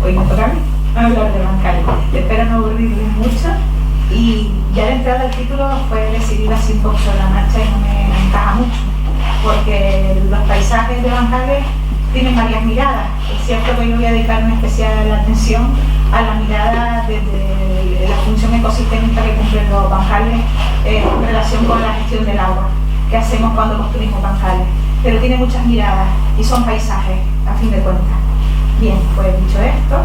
hoy me toca a mí hablar de bancales. Espero no aburrirles mucho. Y ya la entrada del título fue decidida así un poco sobre la marcha y no me encaja mucho, porque los paisajes de bancales tienen varias miradas. Es cierto que yo voy a dedicar una especial atención a la mirada desde la función ecosistémica que cumplen los bancales en relación con la gestión del agua que hacemos cuando construimos bancales, pero tiene muchas miradas y son paisajes a fin de cuentas. Bien, pues dicho esto,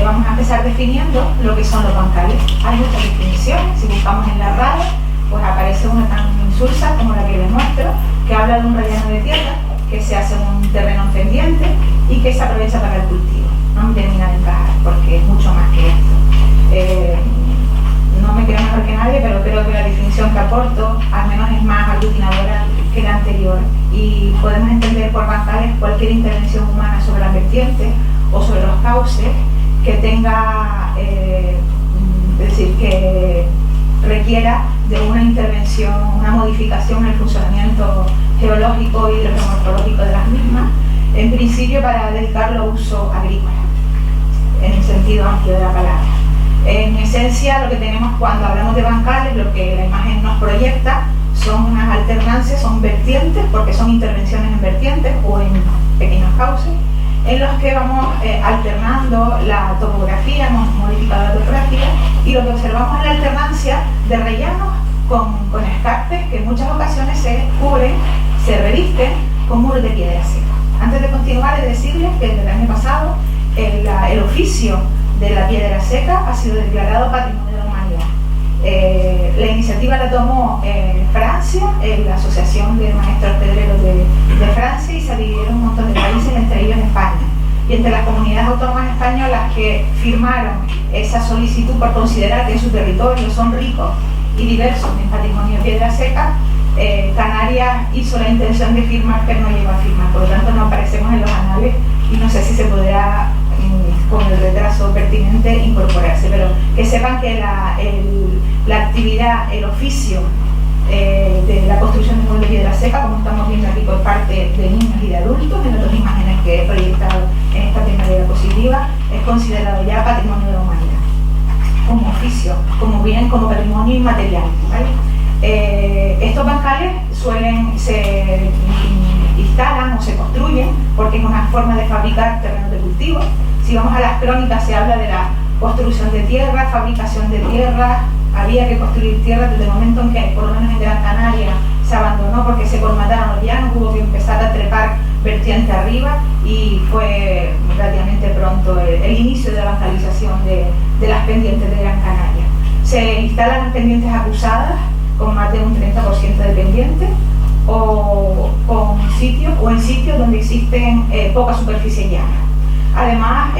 vamos a empezar definiendo lo que son los bancales. Hay muchas definiciones, si buscamos en la RAE, pues aparece una tan insulsa como la que les muestro, que habla de un relleno de tierra que se hace en un terreno pendiente y que se aprovecha para el cultivo. No me termina de encajar porque es mucho más que esto. No me creo mejor que nadie, pero creo que la definición que aporto al menos es más aglutinadora que la anterior, y podemos entender por bancales cualquier intervención humana sobre las vertientes o sobre los cauces que tenga, es decir, que requiera de una intervención, una modificación en el funcionamiento geológico y hidrogeomorfológico de las mismas, en principio para dedicarlo a uso agrícola, en el sentido amplio de la palabra. En esencia, lo que tenemos cuando hablamos de bancales, lo que la imagen nos proyecta, son unas alternancias, son vertientes, porque son intervenciones en vertientes o en pequeños cauces, en los que vamos alternando la topografía, hemos modificado la topografía, y lo que observamos es la alternancia de rellenos con escarpes que en muchas ocasiones se cubren, se revisten con muros de piedra seca. Antes de continuar, he de decirles que desde el año pasado el oficio de la piedra seca ha sido declarado Patrimonio de la Humanidad. La iniciativa la tomó Francia, la Asociación de Maestros Pedreros de Francia, y se adhirieron un montón de países, entre ellos España. Y entre las comunidades autónomas españolas que firmaron esa solicitud por considerar que en su territorio son ricos y diversos en patrimonio de piedra seca, Canarias hizo la intención de firmar, pero no llegó a firmar. Por lo tanto, no aparecemos en los anales y no sé si se podrá, con el retraso pertinente, incorporarse, pero que sepan que la actividad, el oficio de la construcción de muros de piedra seca, como estamos viendo aquí por parte de niños y de adultos, en las dos imágenes que he proyectado en esta primera diapositiva, es considerado ya Patrimonio de la Humanidad, como oficio, como bien, como patrimonio inmaterial, ¿vale? Estos bancales se instalan o se construyen porque es una forma de fabricar terrenos de cultivo. Si vamos a las crónicas, se habla de la construcción de tierra, fabricación de tierra. Había que construir tierra desde el momento en que, por lo menos en Gran Canaria, se abandonó porque se colmataron los llanos, hubo que empezar a trepar vertiente arriba, y fue relativamente pronto el inicio de la bancalización de las pendientes de Gran Canaria. Se instalan las pendientes acusadas con más de un 30% de pendientes, o en sitios donde existen poca superficie llana. Además,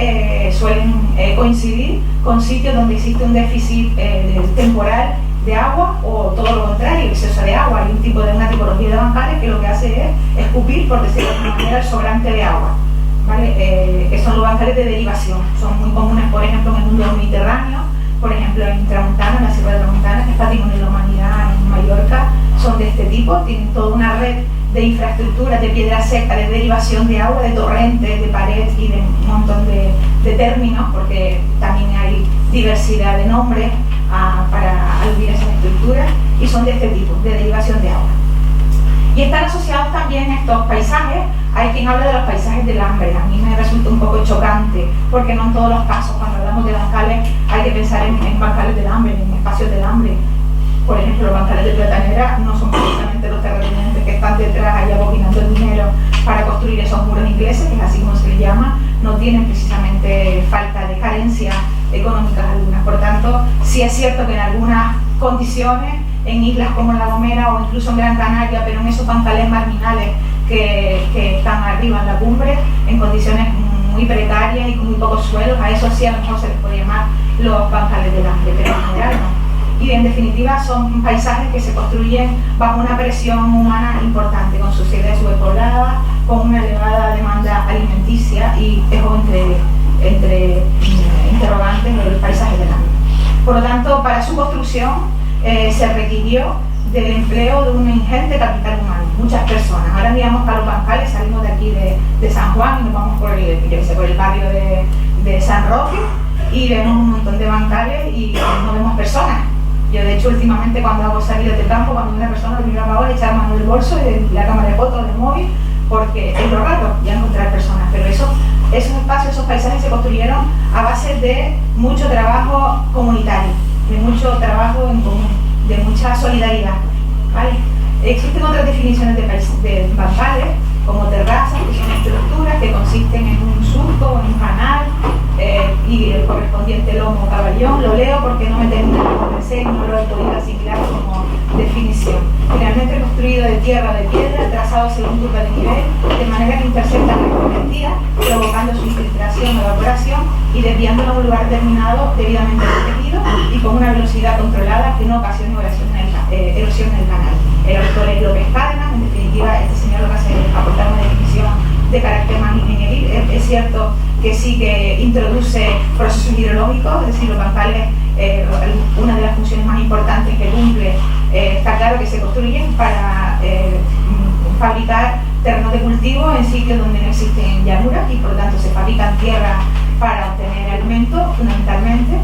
suelen coincidir con sitios donde existe un déficit temporal de agua, o todo lo contrario, exceso de agua. Hay una tipología de bancales que lo que hace es escupir, por decirlo de alguna manera, el sobrante de agua, ¿vale? Que son los bancales de derivación. Son muy comunes, por ejemplo, en el mundo mediterráneo, por ejemplo en Tramontana, en la Sierra de Tramontana, que es Patrimonio de la Humanidad, en Mallorca, son de este tipo. Tienen toda una red de infraestructuras de piedra seca, de derivación de agua, de torrentes, de pared y de un montón de términos, porque también hay diversidad de nombres para aludir a esas estructuras, y son de este tipo, de derivación de agua. Y están asociados también estos paisajes. Hay quien habla de los paisajes del hambre. A mí me resulta un poco chocante, porque no en todos los casos, cuando hablamos de bancales, hay que pensar en bancales del hambre, en espacios del hambre. Por ejemplo, los bancales de Platanera no son precisamente los terratenientes que están detrás ahí aboginando el dinero para construir esos muros ingleses, que es así como se les llama. No tienen precisamente falta de carencias económicas algunas. Por tanto, sí es cierto que en algunas condiciones, en islas como La Gomera o incluso en Gran Canaria, pero en esos bancales marginales que están arriba en la cumbre, en condiciones muy precarias y con muy pocos suelos, a esos sí a lo mejor se les puede llamar los bancales del hambre, pero en general no. Y en definitiva son paisajes que se construyen bajo una presión humana importante, con sociedades superpobladas, con una elevada demanda alimenticia, y dejo entre interrogantes el paisaje del hambre. Por lo tanto, para su construcción se requirió del empleo de un ingente capital humano, muchas personas. Ahora miramos para los bancales, salimos de aquí de San Juan y nos vamos por el barrio de San arroque y vemos un montón de bancales y no vemos personas. Yo de hecho últimamente cuando hago salidas de campo, cuando una persona lo primero que hago es echar mano del bolso y de la cámara de fotos del móvil, porque es lo raro ya encontrar personas, pero esos espacios, esos paisajes se construyeron a base de mucho trabajo comunitario, de mucho trabajo en común, de mucha solidaridad, ¿vale? Existen otras definiciones de bancales, como terrazas, que son estructuras que consisten en un surco, en un canal y el correspondiente lomo o caballón. Lo leo porque no me termina de convencer y no lo he podido asimilar como definición. Finalmente construido de tierra o de piedra, trazado según curva de nivel, de manera que interceptan la convertida, provocando su infiltración o evaporación y desviándola a un lugar determinado debidamente protegido y con una velocidad controlada que no ocasione erosión en el canal. El autor es López Cárdenas. En definitiva, este señor lo que hace es aportar una definición de carácter más ingenieril. Es cierto que sí que introduce procesos hidrológicos, es decir, los bancales, una de las funciones más importantes que cumple, está claro que se construyen para fabricar terrenos de cultivo en sitios donde no existen llanuras y por lo tanto se fabrican tierras para obtener alimento fundamentalmente.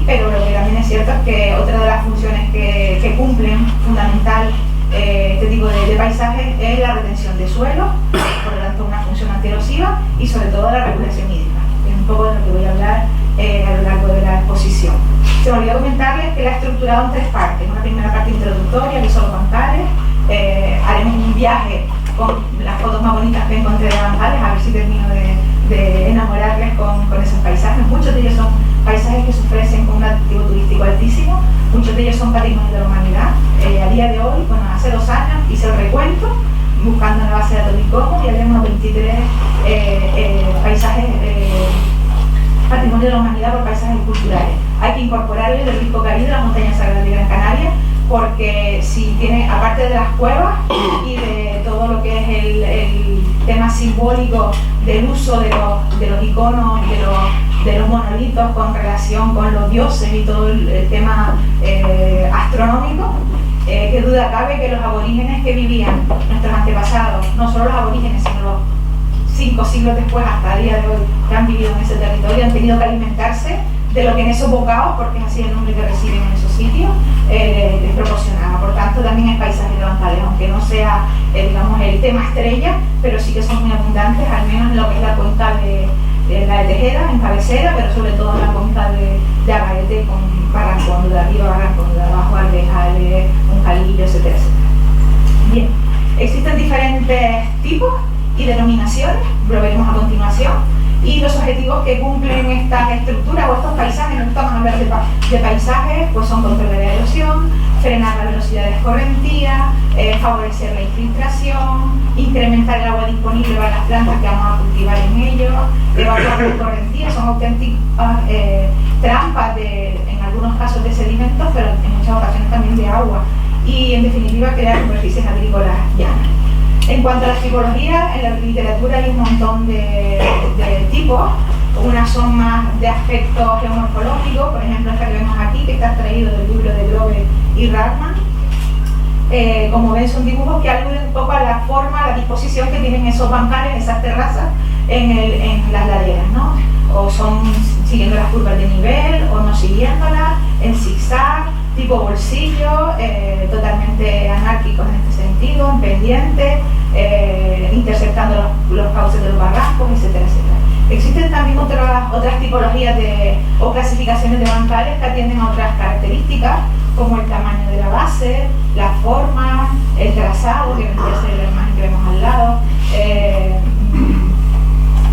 Pero lo que también es cierto es que otra de las funciones que cumplen fundamental este tipo de paisajes es la retención de suelo, por lo tanto una función antierosiva y sobre todo la regulación hídrica, que es un poco de lo que voy a hablar a lo largo de la exposición. Se me olvidó comentarles que la he estructurado en tres partes. Una primera parte introductoria, que son los bancales. Haremos un viaje con las fotos más bonitas que encontré de bancales, a ver si termino de enamorarles con esos paisajes. Muchos de ellos son paisajes que se ofrecen con un atractivo turístico altísimo, muchos de ellos son patrimonio de la humanidad. A día de hoy, bueno, hace 2 años hice el recuento, buscando en la base de datos ICOMOS, y habíamos 23 paisajes patrimonio de la humanidad por paisajes culturales. Hay que incorporarle el Risco Caribe, la montaña sagrada de Gran Canaria, porque si tiene, aparte de las cuevas y de todo lo que es el tema simbólico del uso de los iconos, de los monolitos con relación con los dioses y todo el tema astronómico, qué duda cabe que los aborígenes que vivían, nuestros antepasados, no solo los aborígenes, sino los 5 siglos después hasta el día de hoy que han vivido en ese territorio, han tenido que alimentarse de lo que en esos bocados, porque es así el nombre que reciben en esos sitios, les proporcionaba. Por tanto, también es paisaje de bancales, aunque no sea digamos, el tema estrella, pero sí que son muy abundantes, al menos en lo que es la cuenca de la de Tejeda, en cabecera, pero sobre todo en la cuenca de Agaete, con Barrancón, de arriba Barrancón, de abajo Alvejales, Uncalillo, etcétera, etcétera. Bien, existen diferentes tipos y denominaciones, lo veremos a continuación, y los objetivos que cumplen estas estructuras o estos paisajes, no estamos hablando de paisajes, pues son controlar la erosión, frenar la velocidad de escorrentía, favorecer la infiltración, incrementar el agua disponible para las plantas que vamos a cultivar en ellos, evacuar la escorrentía, son auténticas trampas en algunos casos de sedimentos, pero en muchas ocasiones también de agua, y en definitiva crear superficies agrícolas llanas. En cuanto a las tipologías, en la literatura hay un montón de tipos. Unas son más de aspecto geomorfológico, por ejemplo esta que vemos aquí, que está extraído del libro de Grove y Radman. Como ven, son dibujos que aluden un poco a la forma, a la disposición que tienen esos bancales, esas terrazas en las laderas, ¿no? O son siguiendo las curvas de nivel, o no siguiéndolas, en zigzag, tipo bolsillo, totalmente anárquicos en este sentido, en pendiente, interceptando los cauces de los barrancos, etcétera, etcétera. Existen también otras tipologías o clasificaciones de bancales que atienden a otras características, como el tamaño de la base, la forma, el trazado, que vendría a ser la imagen que vemos al lado,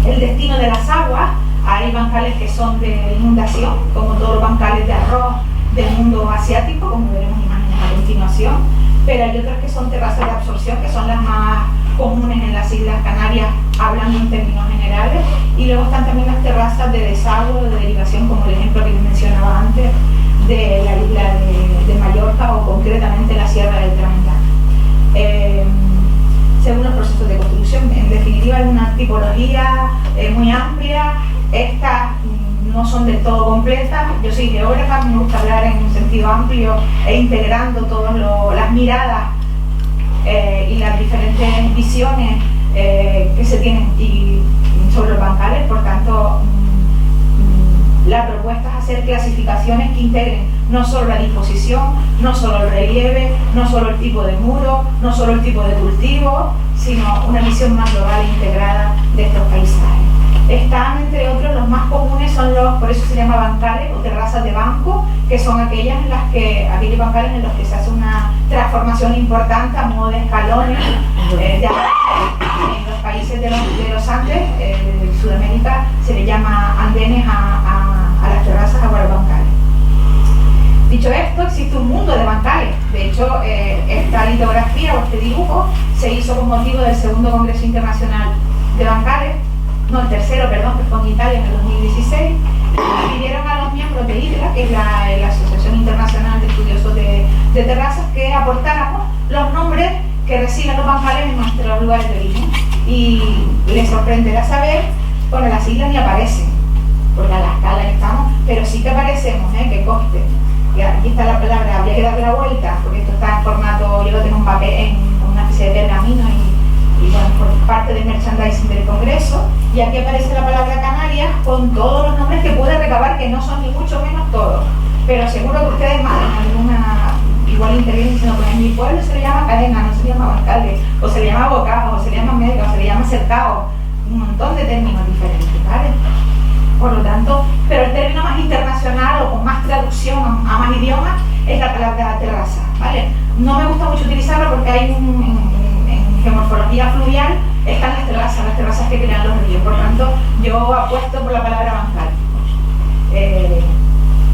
el destino de las aguas. Hay bancales que son de inundación, como todos los bancales de arroz del mundo asiático, como veremos imágenes a continuación, pero hay otras que son terrazas de absorción, que son las más comunes en las Islas Canarias, hablando en términos generales, y luego están también las terrazas de desagüe o de derivación, como el ejemplo que les mencionaba antes de la isla de Mallorca, o concretamente la Sierra del Tramontana. Según los procesos de construcción, en definitiva es una tipología muy amplia. Estas no son del todo completas. Yo soy geógrafa, me gusta hablar en un sentido amplio e integrando todas las miradas y las diferentes visiones que se tienen sobre los bancales. Por tanto, La propuesta es hacer clasificaciones que integren no solo la disposición, no solo el relieve, no solo el tipo de muro, no solo el tipo de cultivo, sino una visión más global e integrada de estos paisajes. Están, entre otros, los más comunes son por eso se llama bancales o terrazas de banco, que son aquellos bancales en los que se hace una transformación importante a modo de escalones. En los países de los Andes, de Sudamérica, se le llama andenes a las terrazas o a los bancales. Dicho esto, existe un mundo de bancales. De hecho, esta litografía o este dibujo se hizo con motivo del segundo Congreso Internacional de Bancales, no, el tercero, perdón, que fue en Italia en el 2016, y pidieron a los miembros de IDRA, que es la Asociación Internacional de Estudiosos de Terrazas, que aportáramos los nombres que reciben los bancales en nuestros lugares de origen. Y les sorprenderá saber, bueno, las siglas ni aparecen, porque a la escala que estamos, pero sí que aparecemos, que conste. Y aquí está la palabra, habría que darle la vuelta, porque esto está en formato, yo lo tengo en papel, en una especie de pergamino y bueno, por parte del merchandising del Congreso, y aquí aparece la palabra Canarias con todos los nombres que pude recabar, que no son ni mucho menos todos, pero seguro que ustedes mandan alguna igual intervienen diciendo, pues en mi pueblo se le llama cadena, no se le llama bancales, o se le llama bocado, o se le llama mega, o se le llama cercado, un montón de términos diferentes, ¿vale? Por lo tanto, pero el término más internacional o con más traducción a más idiomas es la palabra terraza, ¿vale? No me gusta mucho utilizarlo porque hay en geomorfología fluvial están las terrazas que crean los ríos, por lo tanto yo apuesto por la palabra bancal,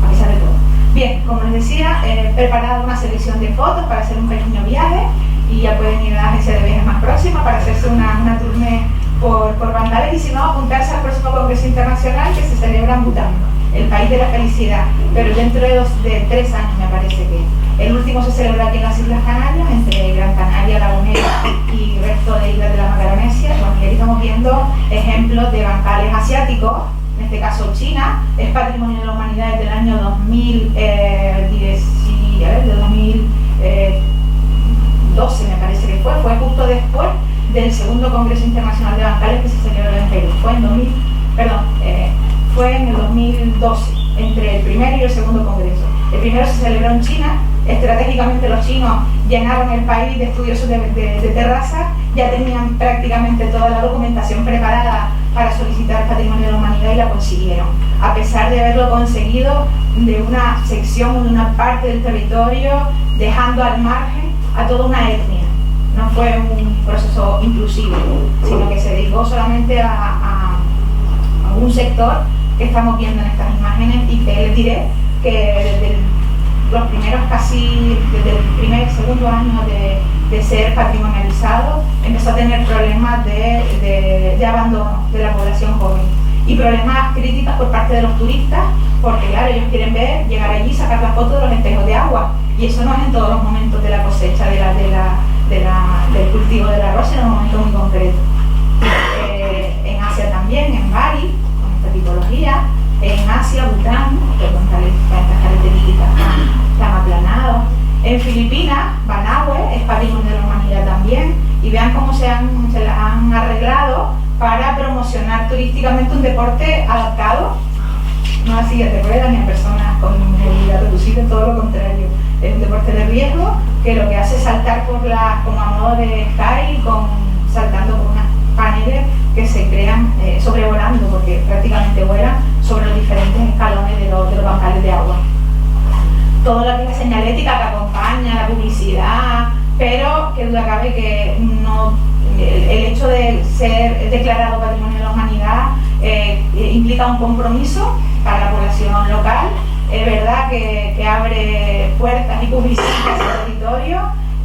a pesar de todo. Bien, como les decía, he preparado una selección de fotos para hacer un pequeño viaje y ya pueden ir a la agencia de viajes más próxima para hacerse una tournée por Bancales, y si no, apuntarse al próximo Congreso Internacional que se celebra en Bután, el país de la felicidad, pero dentro de 3 años me parece que. El último se celebra aquí en las Islas Canarias, entre Gran Canaria, La Gomera y el resto de islas de la Macaronesia. Bueno, y aquí estamos viendo ejemplos de bancales asiáticos, en este caso China, es Patrimonio de la Humanidad desde el año 2012 me parece que fue justo después del segundo Congreso Internacional de Bancales que se celebró en Perú. Fue en el 2012, entre el primero y el segundo congreso. El primero se celebró en China. Estratégicamente los chinos llenaron el país de estudiosos de terrazas, ya tenían prácticamente toda la documentación preparada para solicitar Patrimonio de la Humanidad y la consiguieron, a pesar de haberlo conseguido de una sección o de una parte del territorio, dejando al margen a toda una etnia. No fue un proceso inclusivo, sino que se dedicó solamente a un sector que estamos viendo en estas imágenes, y que les diré que desde los primeros desde el segundo año de ser patrimonializado, empezó a tener problemas de abandono de la población joven y problemas críticos por parte de los turistas, porque claro, ellos quieren llegar allí, sacar la foto de los espejos de agua, y eso no es en todos los momentos de la cosecha del cultivo del arroz, sino en un momento muy concreto. En Asia también, en Bali, con esta tipología, en Asia, Bután, con estas características tan aplanadas. En Filipinas, Banahue es Patrimonio de la Humanidad también, y vean cómo se la han arreglado para promocionar turísticamente un deporte adaptado, no a sillas de ruedas ni a personas con movilidad reducida, todo lo contrario. Es un deporte de riesgo que lo que hace es saltar como a modo de sky, saltando por unas paneles que se crean sobrevolando, porque prácticamente vuelan sobre los diferentes escalones de los bancales de agua. Todo lo que es la señalética que acompaña, la publicidad, pero que duda cabe que el hecho de ser declarado Patrimonio de la Humanidad implica un compromiso para la población local. Es verdad que abre puertas y publicidad ese territorio,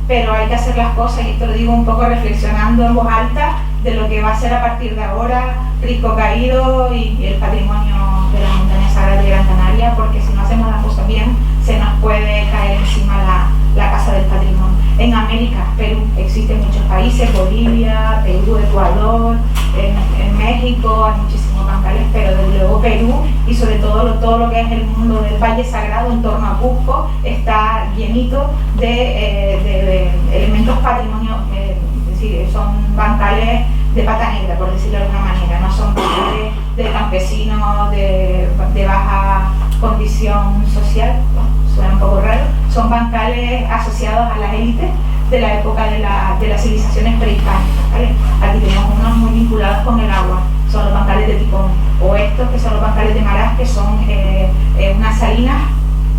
pero hay que hacer las cosas, y esto lo digo un poco reflexionando en voz alta de lo que va a ser a partir de ahora Risco Caído y el patrimonio de las montañas sagradas de Gran Canaria, porque si no hacemos las cosas bien se nos puede caer encima la casa del patrimonio. En América, Perú, existen muchos países, Bolivia, Perú, Ecuador, en México hay muchísimos bancales, pero desde luego Perú, y sobre todo lo que es el mundo del Valle Sagrado en torno a Cusco, está llenito de elementos patrimonio, es decir, son bancales de pata negra, por decirlo de alguna manera, no son bancales de campesinos de baja función social, suena un poco raro, son bancales asociados a las élites de la época de las civilizaciones prehispánicas, ¿vale? Aquí tenemos unos muy vinculados con el agua, son los bancales de Ticón, o estos que son los bancales de Marás, que son unas salinas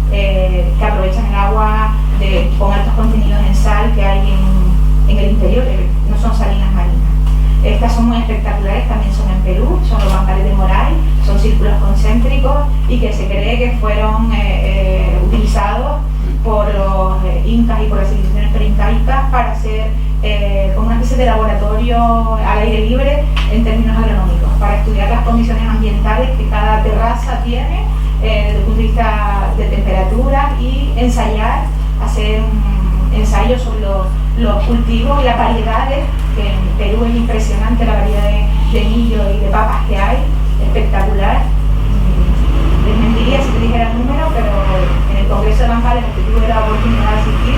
que aprovechan el agua con altos contenidos en sal que hay en el interior, no son salinas marinas. Estas son muy espectaculares, también son en Perú, son los bancales de Moray, son círculos concéntricos y que se cree que fueron utilizados por los incas y por las civilizaciones preincaicas para hacer como una especie de laboratorio al aire libre en términos agronómicos, para estudiar las condiciones ambientales que cada terraza tiene desde el punto de vista de temperatura y ensayar, hacer ensayos sobre los cultivos y las variedades, que en Perú es impresionante la variedad de millo y de papas que hay, espectacular. Les mentiría si te dijera el número, pero en el Congreso de Bancales, al que tuve la oportunidad de asistir,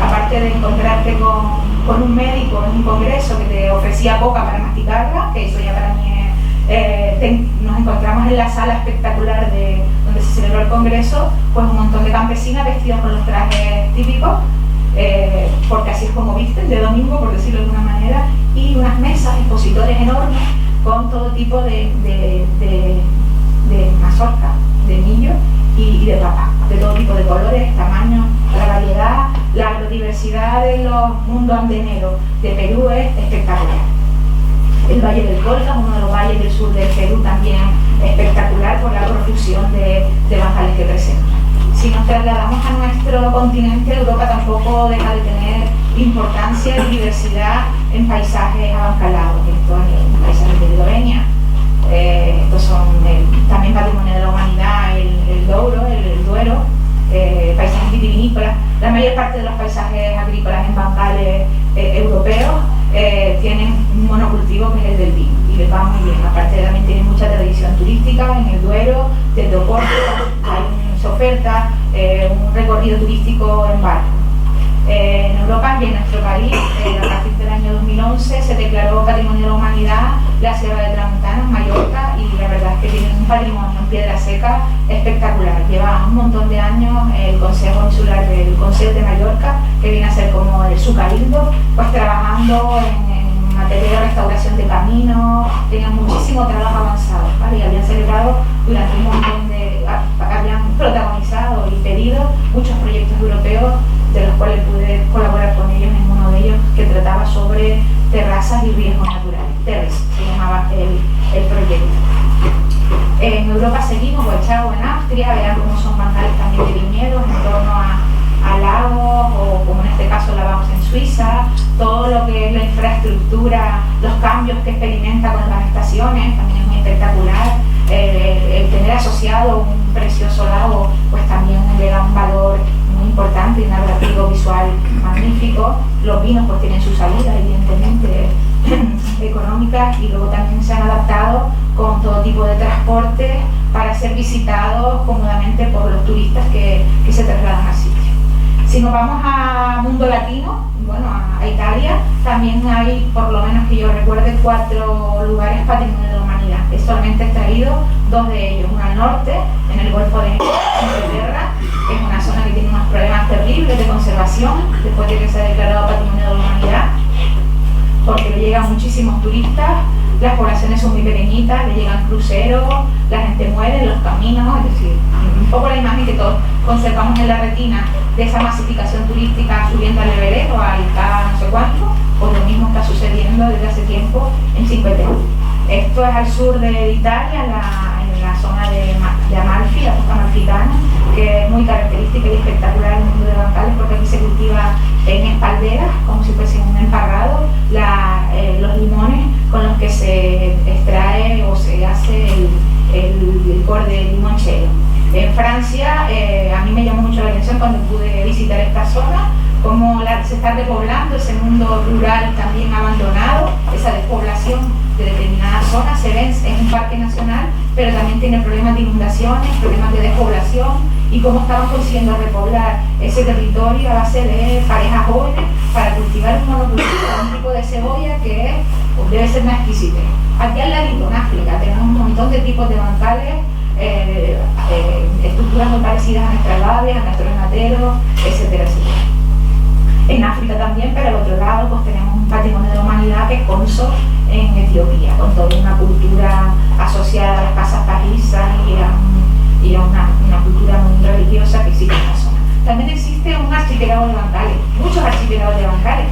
aparte de encontrarte con un médico en un congreso que te ofrecía coca para masticarla, que eso ya para mí nos encontramos en la sala espectacular donde se celebró el congreso, pues un montón de campesinas vestidas con los trajes típicos, porque así es como visten, de domingo, por decirlo de alguna manera, y unas mesas, expositores enormes con todo tipo de mazorca, de millo y de papa, de todo tipo de colores, tamaños, la variedad, la agrodiversidad de los mundos andeneros de Perú es espectacular. El Valle del Colca, uno de los valles del sur del Perú, también espectacular por la profusión de bancales que presenta. Si nos trasladamos a nuestro continente, Europa tampoco deja de tener importancia y diversidad en paisajes abancalados. Esto en paisajes de Eslovenia, estos son también patrimonio de la humanidad, el Douro, el Duero, paisajes vitivinícolas. La mayor parte de los paisajes agrícolas en bancales europeos tienen un monocultivo que es el del vino y les va muy bien. Aparte también tienen mucha tradición turística en el Duero, desde Oporto se oferta un recorrido turístico en barco. En Europa y en nuestro país, a partir del año 2011 se declaró Patrimonio de la Humanidad la Sierra de Tramontana, Mallorca, y la verdad es que tienen un patrimonio en piedra seca espectacular. Lleva un montón de años el Consejo Insular del Consejo de Mallorca, que viene a ser como su cabildo, pues trabajando en materia de restauración de caminos, tenían muchísimo trabajo avanzado, ¿vale? Y habían celebrado durante un montón habían protagonizado y pedido muchos proyectos europeos, de los cuales pude colaborar con ellos en uno de ellos que trataba sobre terrazas y riesgos naturales. Terres se llamaba el proyecto. En Europa seguimos, Wachau en Austria, vean cómo son bancales también de viñedos en torno a lagos, o como en este caso la vamos en Suiza, todo lo que es la infraestructura, los cambios que experimenta con las estaciones, también es muy espectacular. El tener asociado un precioso lago, pues también le da un valor muy importante y un atractivo visual magnífico. Los vinos pues tienen su salida, evidentemente, económicas, y luego también se han adaptado con todo tipo de transporte para ser visitados cómodamente por los turistas que se trasladan al sitio. Si nos vamos a mundo latino, bueno, a Italia, también hay, por lo menos que yo recuerde, 4 lugares patrimonio de la humanidad. He solamente extraído 2 de ellos, uno al norte, en el Golfo de Inglaterra, que es una zona que tiene unos problemas terribles de conservación, después de que se ha declarado patrimonio de la humanidad, porque le llegan muchísimos turistas, las poblaciones son muy pequeñitas, le llegan cruceros, la gente muere en los caminos, es decir, un poco la imagen que todos conservamos en la retina de esa masificación turística subiendo al Everest o al K no sé cuánto, pues lo mismo está sucediendo desde hace tiempo en Cinque Terre. Esto es al sur de Italia, en la zona de Amalfi, la costa amalfitana, que es muy característica y espectacular en el mundo de bancales, porque aquí se cultiva en espalderas, como si fuese un emparrado, los limones con los que se extrae o se hace el licor de limoncello. En Francia, a mí me llamó mucho la atención cuando pude visitar esta zona, cómo se está repoblando ese mundo rural también abandonado, esa despoblación de determinadas zonas se ve en un parque nacional, pero también tiene problemas de inundaciones, problemas de despoblación, y cómo estaban consiguiendo repoblar ese territorio a base de parejas jóvenes para cultivar un monocultivo, un tipo de cebolla que pues, debe ser una exquisitez. Aquí al ladito en África tenemos un montón de tipos de bancales parecidas a nuestras aves, a nuestros nateros, etcétera, etcétera. En África también, pero al otro lado pues tenemos un patrimonio de la humanidad que es Conso en Etiopía, con toda una cultura asociada a las casas pajizas y a una cultura muy religiosa que existe en la zona. También existe un archipiélago de bancales, muchos archipiélagos de bancales.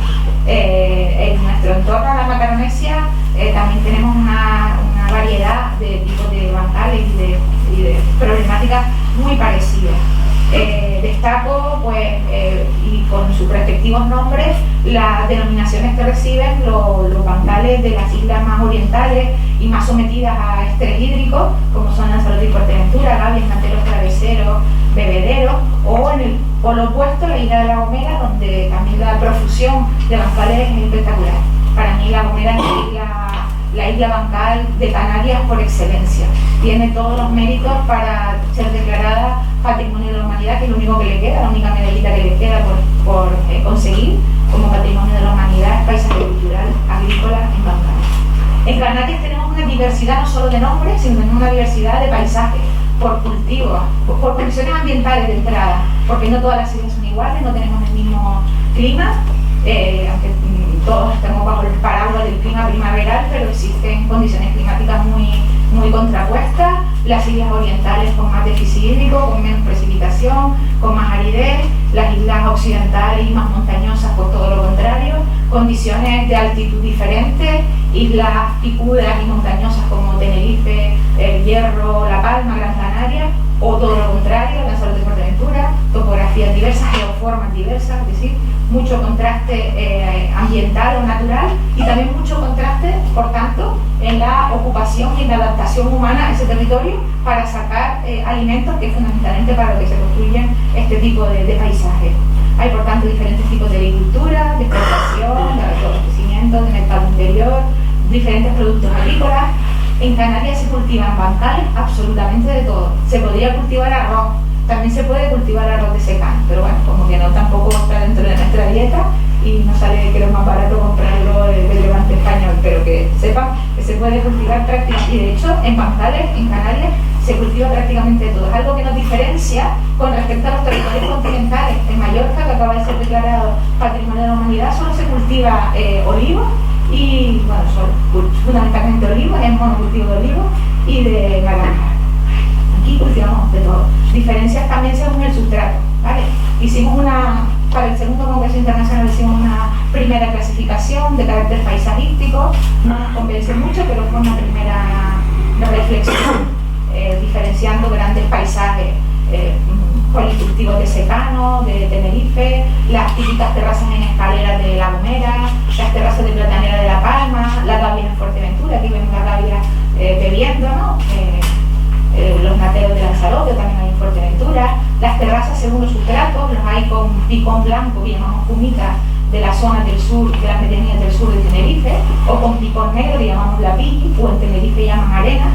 En nuestro entorno a la Macaronesia también tenemos una variedad de tipos de bancales y de problemáticas muy parecidas. Destaco, pues, y con sus respectivos nombres, las denominaciones que reciben los bancales de las islas más orientales y más sometidas a estrés hídrico, como son Lanzarote y Fuerteventura, Gavias, Manteros, Traveseros, Bebederos, o en el polo opuesto, la isla de La Gomera, donde también la profusión de bancales es espectacular. Para mí La Gomera es la isla bancal de Canarias por excelencia. Tiene todos los méritos para ser declarada Patrimonio de la Humanidad, que es lo único que le queda, la única medallita que le queda por conseguir como Patrimonio de la Humanidad es paisaje cultural agrícola en bancales. En Canarias tenemos una diversidad no solo de nombres, sino también una diversidad de paisajes, por cultivos, por condiciones ambientales de entrada, porque no todas las islas son iguales, no tenemos el mismo clima, aunque todos estamos bajo el paraguas del clima primaveral, pero existen condiciones climáticas muy contrapuestas. Las islas orientales con más déficit hídrico, con menos precipitación, con más aridez, las islas occidentales y más montañosas por todo lo contrario, condiciones de altitud diferentes, islas picudas y montañosas como Tenerife, El Hierro, La Palma, Gran Canaria, o todo lo contrario, Lanzarote y Fuerteventura, topografías diversas, geoformas diversas, es decir, mucho contraste ambiental o natural y también mucho contraste, por tanto, en la ocupación y en la adaptación humana a ese territorio para sacar alimentos, que es fundamentalmente para lo que se construyen este tipo de paisajes. Hay, por tanto, diferentes tipos de agricultura, de explotación, de abastecimiento, de mercado interior, diferentes productos agrícolas. En Canarias se cultivan bancales absolutamente de todo. Se podría cultivar arroz, también se puede cultivar arroz de secano, pero bueno, como que no tampoco está dentro de nuestra dieta y nos sale que es más barato comprarlo del Levante español, pero que sepan que se puede cultivar prácticamente, y de hecho en bancales, en Canarias, se cultiva prácticamente todo. Es algo que nos diferencia con respecto a los territorios continentales. En Mallorca, que acaba de ser declarado Patrimonio de la Humanidad, solo se cultiva olivo y, bueno, son fundamentalmente olivos, es monocultivo de olivo y de naranja. Aquí cultivamos de todo. Diferencias también según el sustrato, ¿vale? Para el segundo Congreso Internacional hicimos una primera clasificación de carácter paisajístico, no nos convence mucho, pero fue una primera reflexión, diferenciando grandes paisajes policultivos de secano, de Tenerife, las típicas terrazas en escaleras de La Gomera, las terrazas de platanera de La Palma, las gavias en Fuerteventura, aquí vemos las gavias bebiendo, ¿no? Los nateros de Lanzarote también hay en Fuerteventura, las terrazas según los sustratos, los hay con picón blanco, que llamamos cumica, de la zona del sur, de las medianías del sur de Tenerife, o con picón negro, que llamamos la piqui, o en Tenerife llaman arena,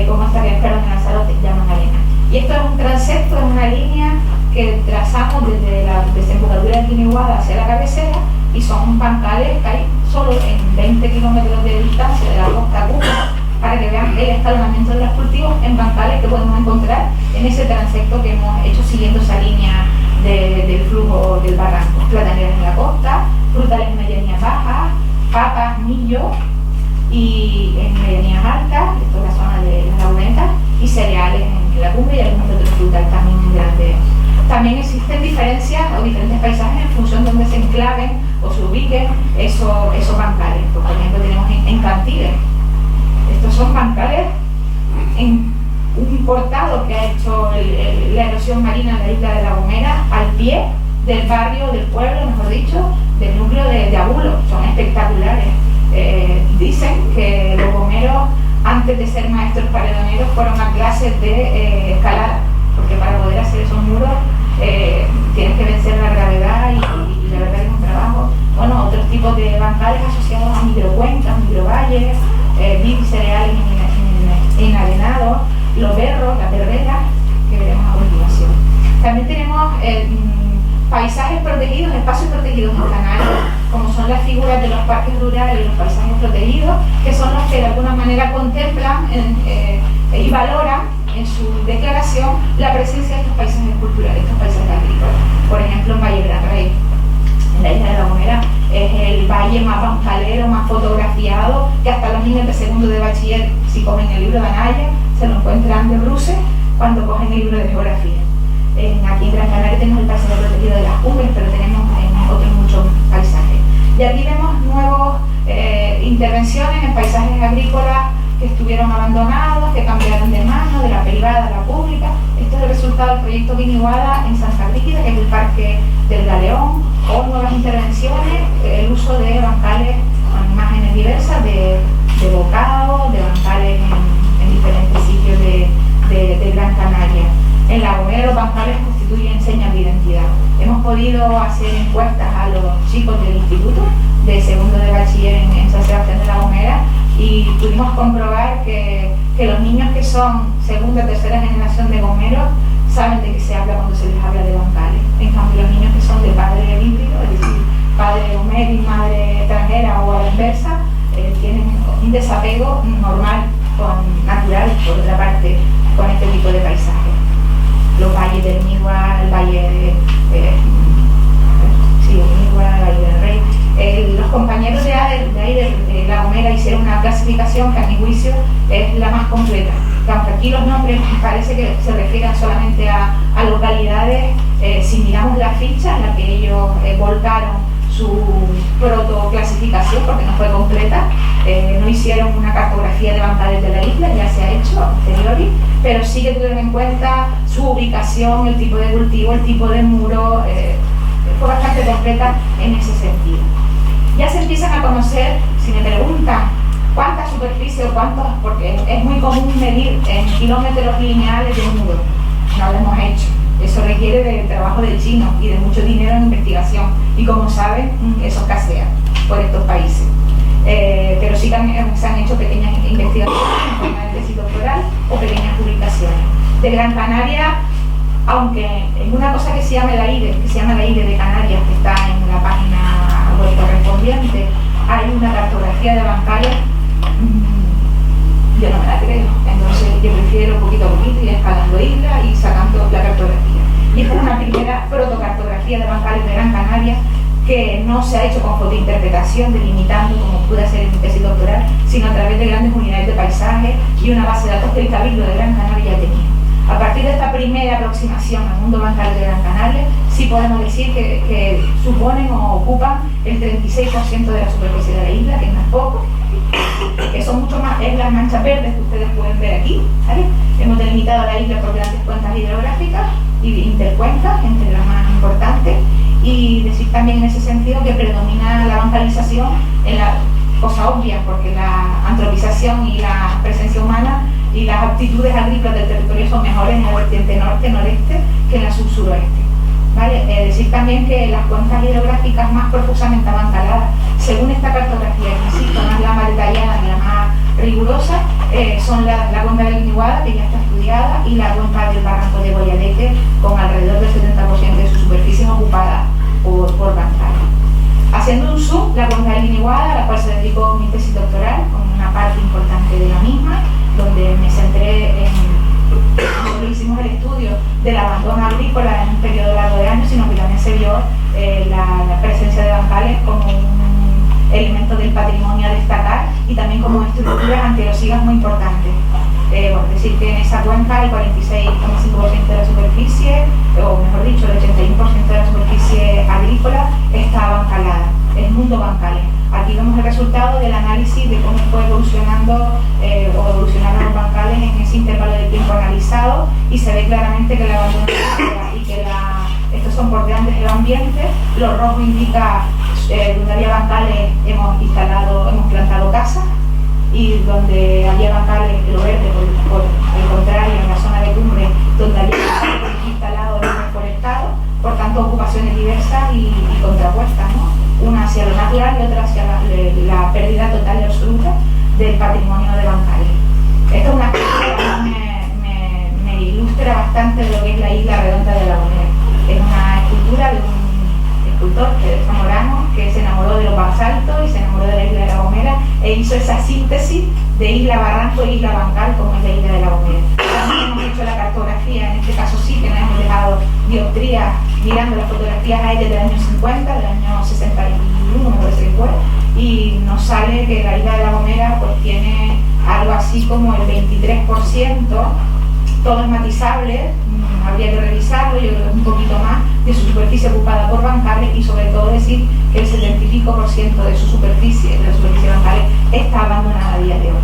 como esta que esperan en Lanzarote, llaman arena. Y esto es un transepto, es una línea que trazamos desde la desembocadura de Guiniguada hacia la cabecera, y son bancales que hay solo en 20 kilómetros de distancia de la costa Cuba, para que vean el escalonamiento de los cultivos en bancales que podemos encontrar en ese transecto que hemos hecho siguiendo esa línea del flujo del barranco. Plataneras en la costa, frutales en medianías bajas, papas, millo, y en medianías altas, esto es la zona de las lagunetas, y cereales en la cumbre y algunos otros frutales también grandes. También existen diferencias o diferentes paisajes en función de donde se enclaven o se ubiquen esos bancales. Por ejemplo, tenemos en Cantiles. Estos son bancales en un cortado que ha hecho la erosión marina en la isla de La Gomera al pie del barrio, del pueblo, mejor dicho, del núcleo de Abulo. Son espectaculares. Dicen que los gomeros, antes de ser maestros paredoneros, fueron a clases de escalada, porque para poder hacer esos muros tienes que vencer la gravedad y la verdad es un trabajo. Bueno, otros tipos de bancales asociados a microcuencas, microvalles, vid cereales enarenados, los berros, las berreras, que veremos a continuación. También tenemos paisajes protegidos, espacios protegidos en Canarias, como son las figuras de los parques rurales y los paisajes protegidos, que son los que de alguna manera contemplan y valoran en su declaración la presencia de estos paisajes libro de Anaya, se lo encuentran de Bruce cuando cogen el libro de geografía. Aquí en Gran Canaria tenemos el paisaje protegido de las cumbres, pero tenemos en otros muchos paisajes. Y aquí vemos nuevas intervenciones en paisajes agrícolas que estuvieron abandonados, que cambiaron de mano, de la privada a la pública. Esto es el resultado del proyecto Viniguada en Santa Brígida, que es el Parque del Galeón, o nuevas intervenciones, el uso de bancales con imágenes diversas, de bocado, de bancales en diferentes sitios de Gran Canaria. En La Gomera los bancales constituyen señas de identidad. Hemos podido hacer encuestas a los chicos del instituto, de segundo de bachiller en San Sebastián de La Gomera, y pudimos comprobar que los niños que son segunda o tercera generación de gomeros saben de qué se habla cuando se les habla de bancales. En cambio, los niños que son de padre híbrido, es decir, padre gomero y madre extranjera o a la inversa, tienen un desapego normal, natural, por otra parte, con este tipo de paisajes. Los valles del Migua, el valle Migua, el valle del Rey. Los compañeros de ahí de La Gomera hicieron una clasificación que a mi juicio es la más completa. Aunque aquí los nombres parece que se refieren solamente a localidades, si miramos la ficha en la que ellos volcaron su protoclasificación, porque no fue completa, no hicieron una cartografía de bancales de la isla, ya se ha hecho a posteriori, pero sí que tuvieron en cuenta su ubicación, el tipo de cultivo, el tipo de muro, fue bastante completa en ese sentido. Ya se empiezan a conocer, si me preguntan cuánta superficie o cuántos, porque es muy común medir en kilómetros lineales de un muro, no lo hemos hecho. Eso requiere de trabajo de chino y de mucho dinero en investigación, y como saben, eso escasea por estos países. Pero sí que se han hecho pequeñas investigaciones en forma de tesis doctoral o pequeñas publicaciones. De Gran Canaria, aunque en una cosa que se llama la IDE, de Canarias, que está en la página web correspondiente, hay una cartografía de bancales, yo no me la creo. Entonces yo prefiero poquito a poquito ir escalando islas y sacando la cartografía. Y esta es una primera protocartografía de bancales de Gran Canaria, que no se ha hecho con fotointerpretación, delimitando como pude hacer en mi tesis doctoral, sino a través de grandes unidades de paisaje y una base de datos que el Cabildo de Gran Canaria ya tenía. A partir de esta primera aproximación al mundo bancal de Gran Canaria, sí podemos decir que suponen o ocupan el 36% de la superficie de la isla, que no es poco, que son mucho más, es las manchas verdes que ustedes pueden ver aquí, ¿vale? Hemos delimitado la isla por grandes cuencas hidrográficas y intercuencas, entre las más importantes, y decir también en ese sentido que predomina la bancalización en la cosa obvia, porque la antropización y la presencia humana y las aptitudes agrícolas del territorio son mejores en la vertiente norte-noreste que en la sur-suroeste. ¿Vale? Decir también que las cuencas hidrográficas más profusamente abancaladas, según esta cartografía, que insisto, no es la más detallada ni la más rigurosa, son la cuenca del Viniguada, que ya está estudiada, y la cuenca del Barranco de Boyadeque, con alrededor del 70% de su superficie ocupada por bancales. Haciendo un zoom, la cuenca del Viniguada, a la cual se dedicó mi tesis doctoral, con una parte importante de la misma, donde me centré no solo hicimos el estudio del abandono agrícola en un periodo largo de años, sino que también se vio la presencia de bancales como un elemento del patrimonio a destacar y también como estructuras antierosivas muy importantes. Decir que en esa cuenca el 46,5% de la superficie, o mejor dicho, el 81% de la superficie agrícola está bancalada, es mundo bancales. Aquí vemos el resultado del análisis de cómo fue evolucionando o evolucionaron los bancales en ese intervalo de tiempo analizado, y se ve claramente que el abandono y que estos son por grandes ambientes. Lo rojo indica donde había bancales hemos plantado casas, y donde había bancales, lo verde por el contrario, en la zona de cumbre, donde había instalado hemos reforestado, por tanto ocupaciones diversas y contrapuestas, ¿no? Una hacia lo natural y otra hacia la pérdida total y absoluta del patrimonio de bancales. Esta es una escultura que me ilustra bastante de lo que es la isla redonda de La Gomera. Es una escultura de un escultor, zamorano, que se enamoró de los basaltos y se enamoró de la isla de La Gomera e hizo esa síntesis de isla barranco e isla bancal como es la isla de La Gomera. También hemos hecho la cartografía, en este caso sí que nos hemos dejado dioptrías mirando las fotografías aéreas del año 50, del año 61 me parece que fue, y nos sale que la isla de La Gomera pues tiene algo así como el 23%, todo es matizable, habría que revisarlo, yo creo que es un poquito más, de su superficie ocupada por bancales, y sobre todo decir que el 75% de su superficie, de la superficie bancales, está abandonada a día de hoy.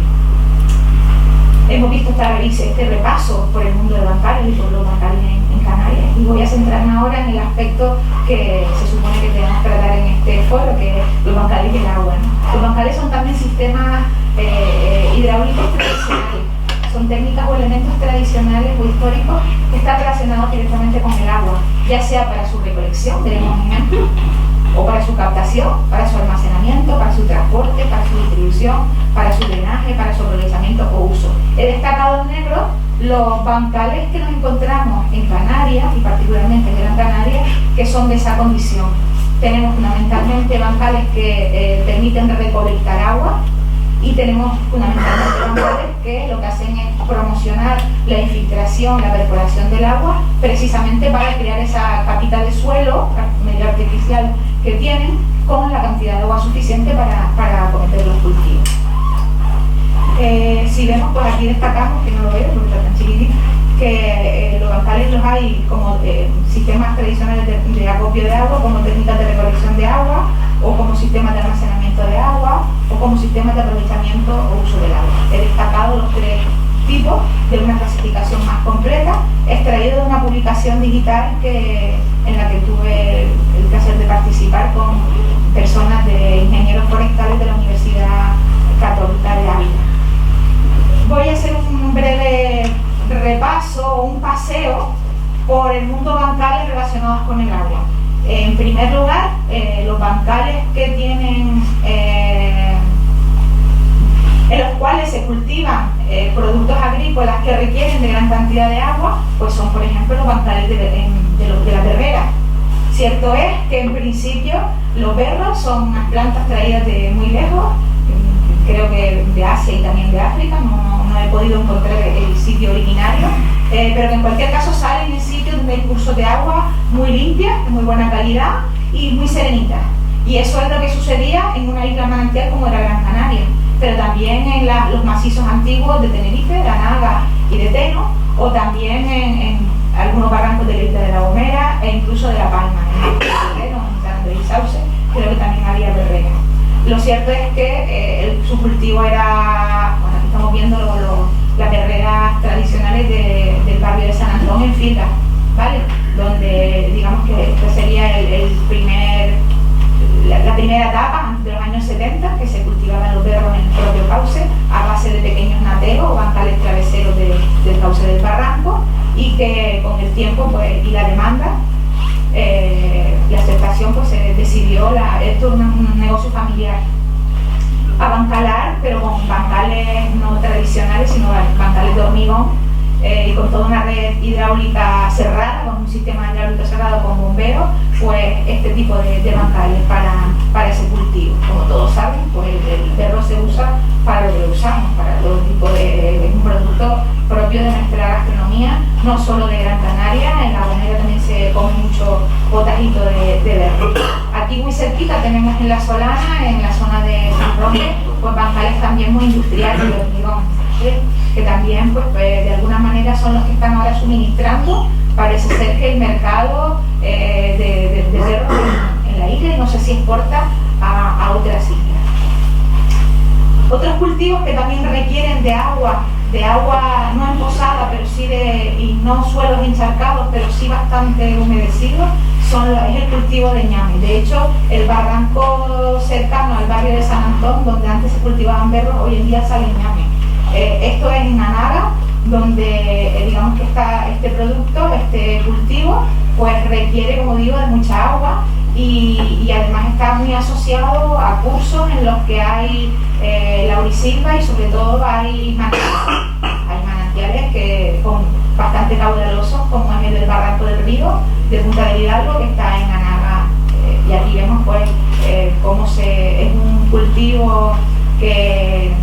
Hemos visto este repaso por el mundo de bancales y por los bancales en Canarias, y voy a centrarme ahora en el aspecto que se supone que debemos tratar en este foro, que es los bancales y el agua, ¿no? Los bancales son también sistemas hidráulicos tradicionales, son técnicas o elementos tradicionales o históricos que están relacionados directamente con el agua, ya sea para su recolección, tenemos un ejemplo, o para su captación, para su almacenamiento, para su transporte, para su distribución, para su drenaje, para su aprovechamiento o uso. He destacado en negro los bancales que nos encontramos en Canarias, y particularmente en Gran Canaria, que son de esa condición. Tenemos fundamentalmente bancales que permiten recolectar agua, y tenemos fundamentalmente bancales que lo que hacen es promocionar la infiltración, la perforación del agua, precisamente para crear esa capita de suelo medio artificial que tienen, con la cantidad de agua suficiente para acometer los cultivos. Si vemos, pues aquí destacamos, que no lo veo porque está tan chiquitito, que los bancales los hay como sistemas tradicionales de acopio de agua, como técnicas de recolección de agua, o como sistemas de almacenamiento de agua, o como sistemas de aprovechamiento o uso del agua. He destacado los tres tipos de una clasificación más completa, extraído de una publicación digital en la que tuve el placer de participar con personas de ingenieros forestales de la Universidad Católica de Ávila. Voy a hacer un breve repaso, un paseo por el mundo bancales relacionados con el agua. En primer lugar, los bancales que tienen, en los cuales se cultivan productos agrícolas que requieren de gran cantidad de agua, pues son, por ejemplo, los bancales de la berrera. Cierto es que en principio los berros son unas plantas traídas de muy lejos, creo que de Asia y también de África, no he podido encontrar el sitio originario, pero que en cualquier caso salen en sitios donde hay cursos de agua muy limpias, de muy buena calidad y muy serenitas. Y eso es lo que sucedía en una isla manantial como era Gran Canaria, pero también en los macizos antiguos de Tenerife, de Anaga y de Teno, o también en algunos barrancos de la isla de La Gomera e incluso de La Palma, en San Andrés y Sauce, creo que también había berrera. Lo cierto es que su cultivo era, bueno, aquí estamos viendo las berreras tradicionales del barrio de San Antón en Filga, ¿vale? Donde digamos que esta sería la primera etapa, antes de los años 70, que se cultivaban los berros en el propio cauce, a base de pequeños nateos o bancales traveseros del cauce del barranco, y que con el tiempo pues, y la demanda, la aceptación, pues se decidió, esto es un negocio familiar, abancalar, pero con bancales no tradicionales, sino bancales de hormigón, y con toda una red hidráulica cerrada, con un sistema hidráulico cerrado con bomberos, pues este tipo de bancales para ese cultivo. Como todos saben, pues el berro se usa para lo que lo usamos, para todo tipo es un producto propio de nuestra gastronomía, no solo de Gran Canaria. En La Gomera también se come mucho potajito de berro. Aquí muy cerquita tenemos en La Solana, en la zona de San Roque, pues bancales también muy industriales de hormigón, ¿sí? Que también pues, de alguna manera son los que están ahora suministrando. Parece ser que el mercado de berro en la isla, y no sé si exporta a otras islas. Otros cultivos que también requieren de agua no emposada, pero sí y no suelos encharcados, pero sí bastante humedecidos, es el cultivo de ñame. De hecho, el barranco cercano al barrio de San Antón, donde antes se cultivaban berros, hoy en día sale ñame. Esto es en Anaga, donde digamos que está este producto, este cultivo, pues requiere, como digo, de mucha agua, y además está muy asociado a cursos en los que hay laurisilva, y sobre todo hay manantiales que bastante caudalosos, como es el del Barranco del Río de Punta del Hidalgo, que está en Anaga, y aquí vemos pues cómo es un cultivo que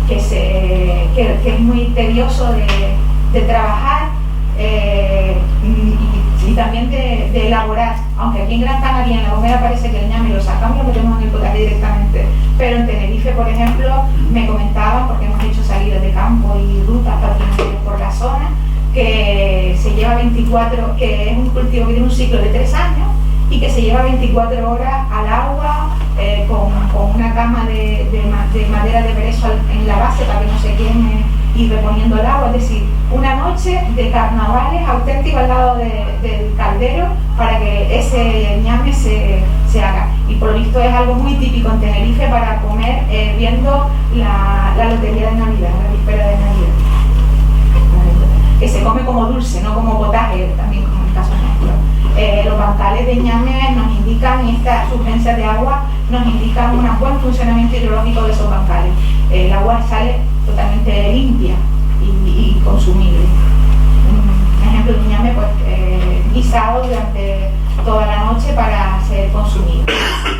es muy tedioso de trabajar, y también de elaborar, aunque aquí en Gran Canaria, en La Gomera, parece que el ñame lo sacamos y lo metemos en el potaje directamente pero en Tenerife, por ejemplo, me comentaban, porque hemos hecho salidas de campo y rutas patrimoniales por la zona, que se lleva 24, que es un cultivo que tiene un ciclo de 3 años y que se lleva 24 horas al agua con una cama de madera de brezo en la base para que no se queme y reponiendo el agua, es decir, una noche de carnavales auténticos al lado del caldero para que ese ñame se haga. Y por lo visto es algo muy típico en Tenerife para comer viendo la lotería de Navidad, la víspera de Navidad. Que se come como dulce, no como potaje, también como en el caso nuestro. Los bancales de ñame nos indican, y estas urgencias de agua nos indican un buen funcionamiento hidrológico de esos bancales. El agua sale totalmente limpia y consumible. Un ejemplo de un ñame pues, guisado durante toda la noche para ser consumido.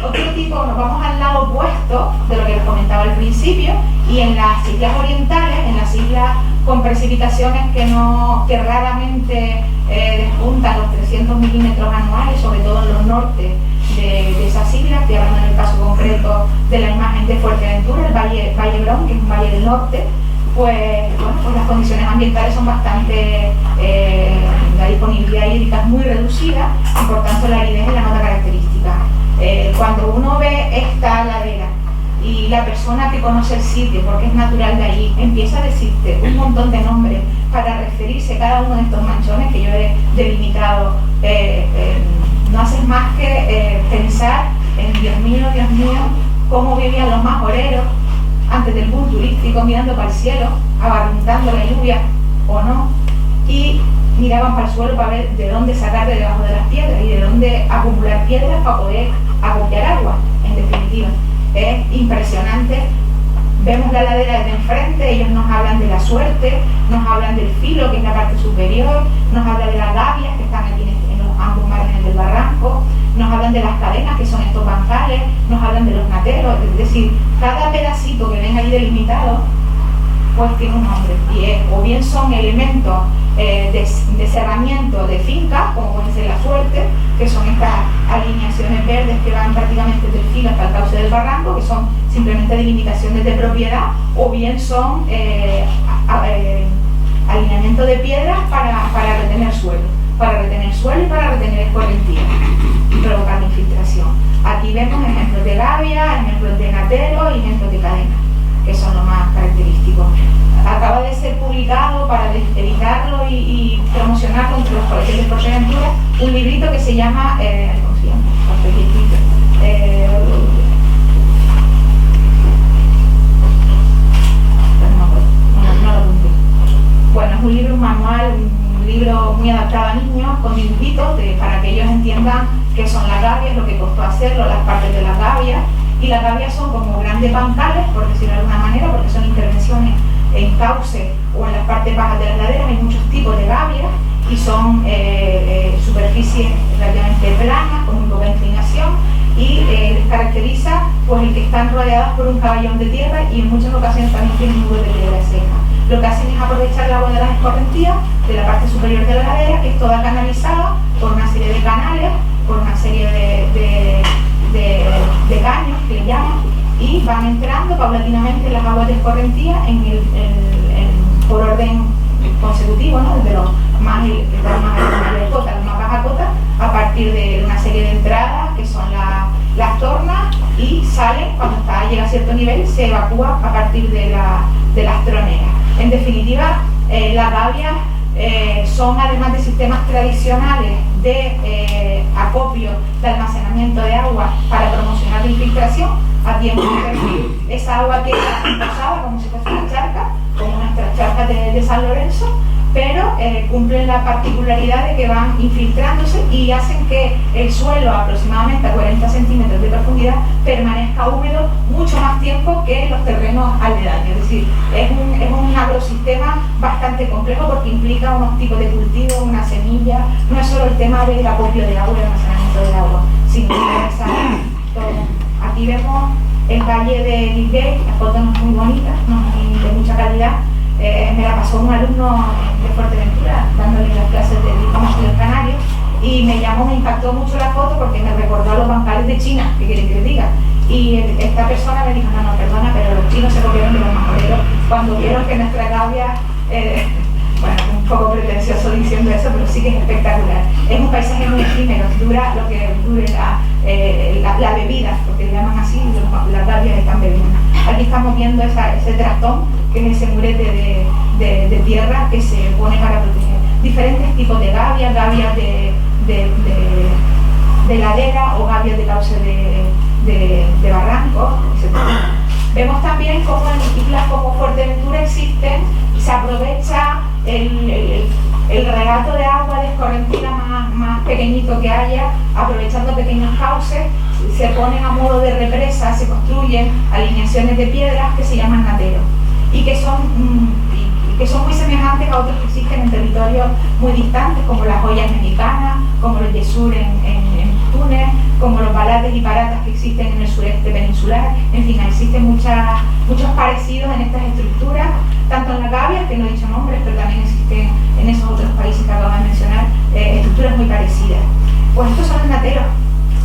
Otro tipo, nos vamos al lado opuesto de lo que les comentaba al principio, y en las islas orientales, en las islas con precipitaciones que raramente despuntan los 300 milímetros anuales, sobre todo en los nortes de esas islas, estoy hablando en el caso concreto de la imagen de Fuerteventura, el Valle Brón, que es un valle del norte, pues las condiciones ambientales son bastante, la disponibilidad hídrica es muy reducida y por tanto la aridez es la nota característica. Cuando uno ve esta ladera y la persona que conoce el sitio, porque es natural de allí, empieza a decirte un montón de nombres para referirse a cada uno de estos manchones que yo he delimitado, no haces más que pensar en Dios mío, cómo vivían los majoreros antes del boom turístico, mirando para el cielo, abarruntando la lluvia o no, y miraban para el suelo para ver de dónde sacar de debajo de las piedras y de dónde acumular piedras para poder acopiar agua, en definitiva. Es impresionante. Vemos la ladera desde enfrente, ellos nos hablan de la suerte, nos hablan del filo, que es la parte superior, nos hablan de las gavias que están aquí en los ambos márgenes del barranco, nos hablan de las cadenas, que son estos bancales, nos hablan de los nateros, es decir, cada pedacito que ven ahí delimitado pues tiene un nombre, y o bien son elementos de cerramiento de fincas, como puede ser la suerte, que son estas alineaciones verdes que van prácticamente desde el filo hasta el cauce del barranco, que son simplemente delimitaciones de propiedad, o bien son alineamiento de piedras para retener suelo y para retener escorrentía y provocar la infiltración. Aquí vemos ejemplos de gavia, ejemplos de natero y ejemplos de cadena, que son los más característicos. Acaba de ser publicado, para editarlo y promocionarlo entre los colegios de Fuerteventura, un librito que se llama, ¿cómo se llama? No lo apunté. Bueno, es un libro, un manual, un libro muy adaptado a niños, con dibujitos para que ellos entiendan qué son las gavias, lo que costó hacerlo, las partes de las gavias. Y las gavias son como grandes bancales, por decirlo de alguna manera, porque son intervenciones en cauce o en las partes bajas de las laderas. Hay muchos tipos de gavias y son superficies relativamente planas, con muy poca inclinación, y les caracteriza pues el que están rodeadas por un caballón de tierra, y en muchas ocasiones también tienen nubes de piedra seca. Lo que hacen es aprovechar el agua de las escorrentías de la parte superior de la ladera, que es toda canalizada por una serie de canales, por una serie de caños que le llaman, y van entrando paulatinamente las aguas de escorrentía por orden consecutivo, ¿no? Desde los más altas cotas, las más bajas cotas, a partir de una serie de entradas que son las tornas, y salen cuando llega a cierto nivel, se evacúa a partir de las troneras. En definitiva, las gavias son, además de sistemas tradicionales de acopio, de almacenamiento de agua para promocionar la infiltración, a tiempo de perfil, esa agua queda posada como si fuese una charca, como nuestras charcas de San Lorenzo, pero cumplen la particularidad de que van infiltrándose y hacen que el suelo, aproximadamente a 40 centímetros de profundidad, permanezca húmedo mucho más tiempo que los terrenos aledaños. Es decir, es un agrosistema bastante complejo, porque implica unos tipos de cultivo, una semilla, no es solo el tema del acopio de agua y el almacenamiento de agua, sino todo. Aquí vemos el valle de Liguey, la foto no es muy bonita, no es de mucha calidad. Me la pasó un alumno de Fuerteventura dándole las clases de comercio del Canario, y me impactó mucho la foto porque me recordó a los bancales de China, que quieren que les diga, Y esta persona me dijo, no, perdona, pero los chinos se copiaron de los majoreros cuando vieron que nuestra gavia, bueno, un poco pretencioso diciendo eso, pero sí que es espectacular. Es un paisaje muy efímero, dura lo que dure la bebida, porque le llaman así, las gavias están bebiendo. Aquí estamos viendo ese trastón, que es ese murete de tierra que se pone para proteger diferentes tipos de gavias, gavias de ladera o gavias de cauce de barranco, etc. Vemos también cómo en islas como Fuerteventura existen y se aprovecha el regato de agua de escorrentina más pequeñito que haya, aprovechando pequeños cauces, se ponen a modo de represa, se construyen alineaciones de piedras que se llaman nateros y que son muy semejantes a otros que existen en territorios muy distantes, como las joyas mexicanas, como los yesur en Túnez, como los balates y paratas que existen en el sureste peninsular. En fin, existen muchos parecidos en estas estructuras, tanto en las gavias, que no he dicho nombres, pero también existen en esos otros países que acabo de mencionar, estructuras muy parecidas. Pues estos son los nateros,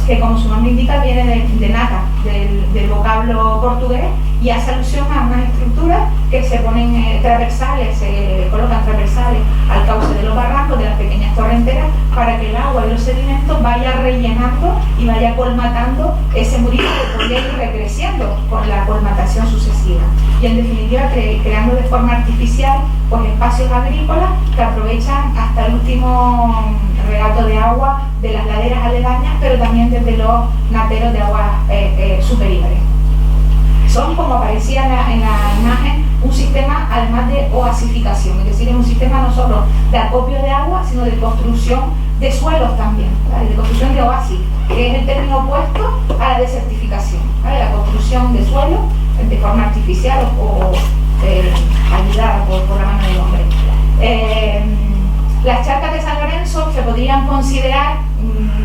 que como su nombre indica viene de nata, del vocablo portugués, y hace alusión a unas estructuras que se ponen transversales, se colocan transversales al cauce de los barrancos, de las pequeñas torrenteras, para que el agua y los sedimentos vaya rellenando y vaya colmatando ese murillo que podría ir recreciendo con la colmatación sucesiva. Y en definitiva creando de forma artificial pues espacios agrícolas que aprovechan hasta el último regato de agua de las laderas aledañas, pero también desde los nateros de aguas superiores. Son, como aparecía en la imagen, un sistema además de oasificación, es decir, es un sistema no solo de acopio de agua, sino de construcción de suelos también, ¿vale? De construcción de oasis, que es el término opuesto a la desertificación, ¿vale? La construcción de suelos de forma artificial o ayudada por la mano del hombre. Las charcas de San Lorenzo se podrían considerar,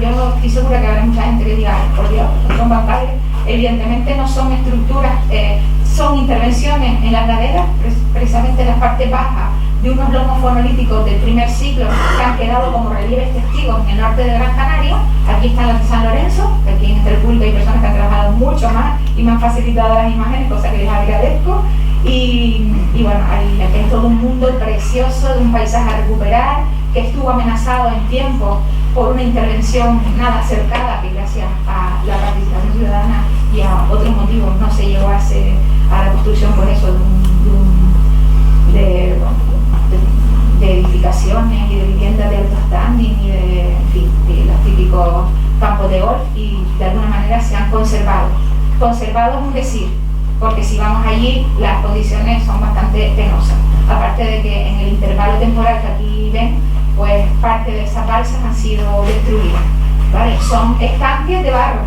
yo estoy segura que habrá mucha gente que diga, por Dios, son bancales. Evidentemente no son estructuras, son intervenciones en las laderas, precisamente en las partes bajas de unos lomos fonolíticos del primer siglo que han quedado como relieves testigos en el norte de Gran Canaria. Aquí están las de San Lorenzo, que aquí en el público hay personas que han trabajado mucho más y me han facilitado las imágenes, cosa que les agradezco. Y bueno, aquí es todo un mundo precioso, de un paisaje a recuperar, que estuvo amenazado en tiempo por una intervención nada acertada, que gracias a la participación ciudadana y a otros motivos no se llegó a la construcción, por eso, de edificaciones y de viviendas de alto standing y de los típicos campos de golf, y de alguna manera se han conservado. Conservado es un decir, porque si vamos allí las condiciones son bastante penosas, aparte de que en el intervalo temporal que aquí ven, pues parte de esas balsas han sido destruidas, ¿vale? Son estanques de barro,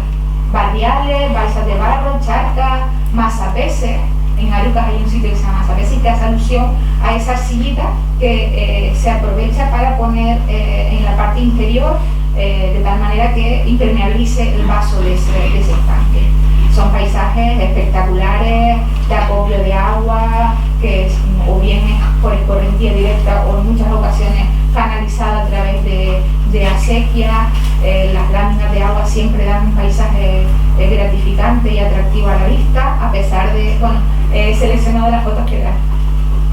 barriales, balsas de barro, charcas, mazapeses. En Arucas hay un sitio que se llama mazapeses y que hace alusión a esa arcillita que se aprovecha para poner en la parte interior de tal manera que impermeabilice el vaso de ese estanque. Son paisajes espectaculares de acopio de agua, que es, o bien por escorrentía directa o en muchas ocasiones canalizada a través de acequias. Las láminas de agua siempre dan un paisaje gratificante y atractivo a la vista, a pesar de, bueno, he seleccionado las fotos que las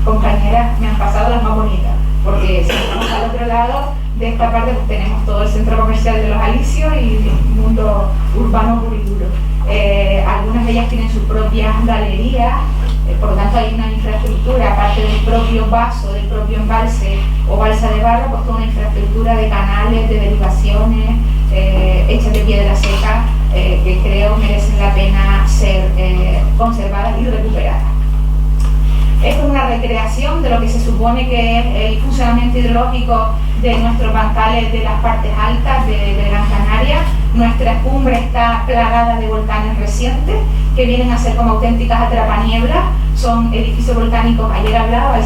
compañeras me han pasado las más bonitas, porque si vamos al otro lado de esta parte pues tenemos todo el centro comercial de los Alicios y el mundo urbano puro y duro. Algunas de ellas tienen sus propias galerías, por lo tanto hay una infraestructura, aparte del propio vaso, del propio embalse o balsa de barro, pues toda una infraestructura de canales, de derivaciones, hechas de piedra seca, que creo merecen la pena ser conservadas y recuperadas. Esto es una recreación de lo que se supone que es el funcionamiento hidrológico de nuestros bancales de las partes altas de Gran Canaria. Nuestra cumbre está plagada de volcanes recientes que vienen a ser como auténticas atrapanieblas. Son edificios volcánicos. Ayer hablaba el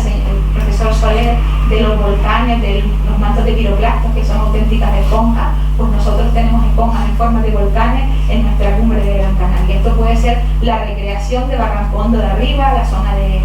profesor Soler de los volcanes, de los mantos de piroclastos, que son auténticas esponjas. Pues nosotros tenemos esponjas en forma de volcanes en nuestra cumbre de Gran Canaria. Esto puede ser la recreación de Barranco Hondo de arriba, la zona de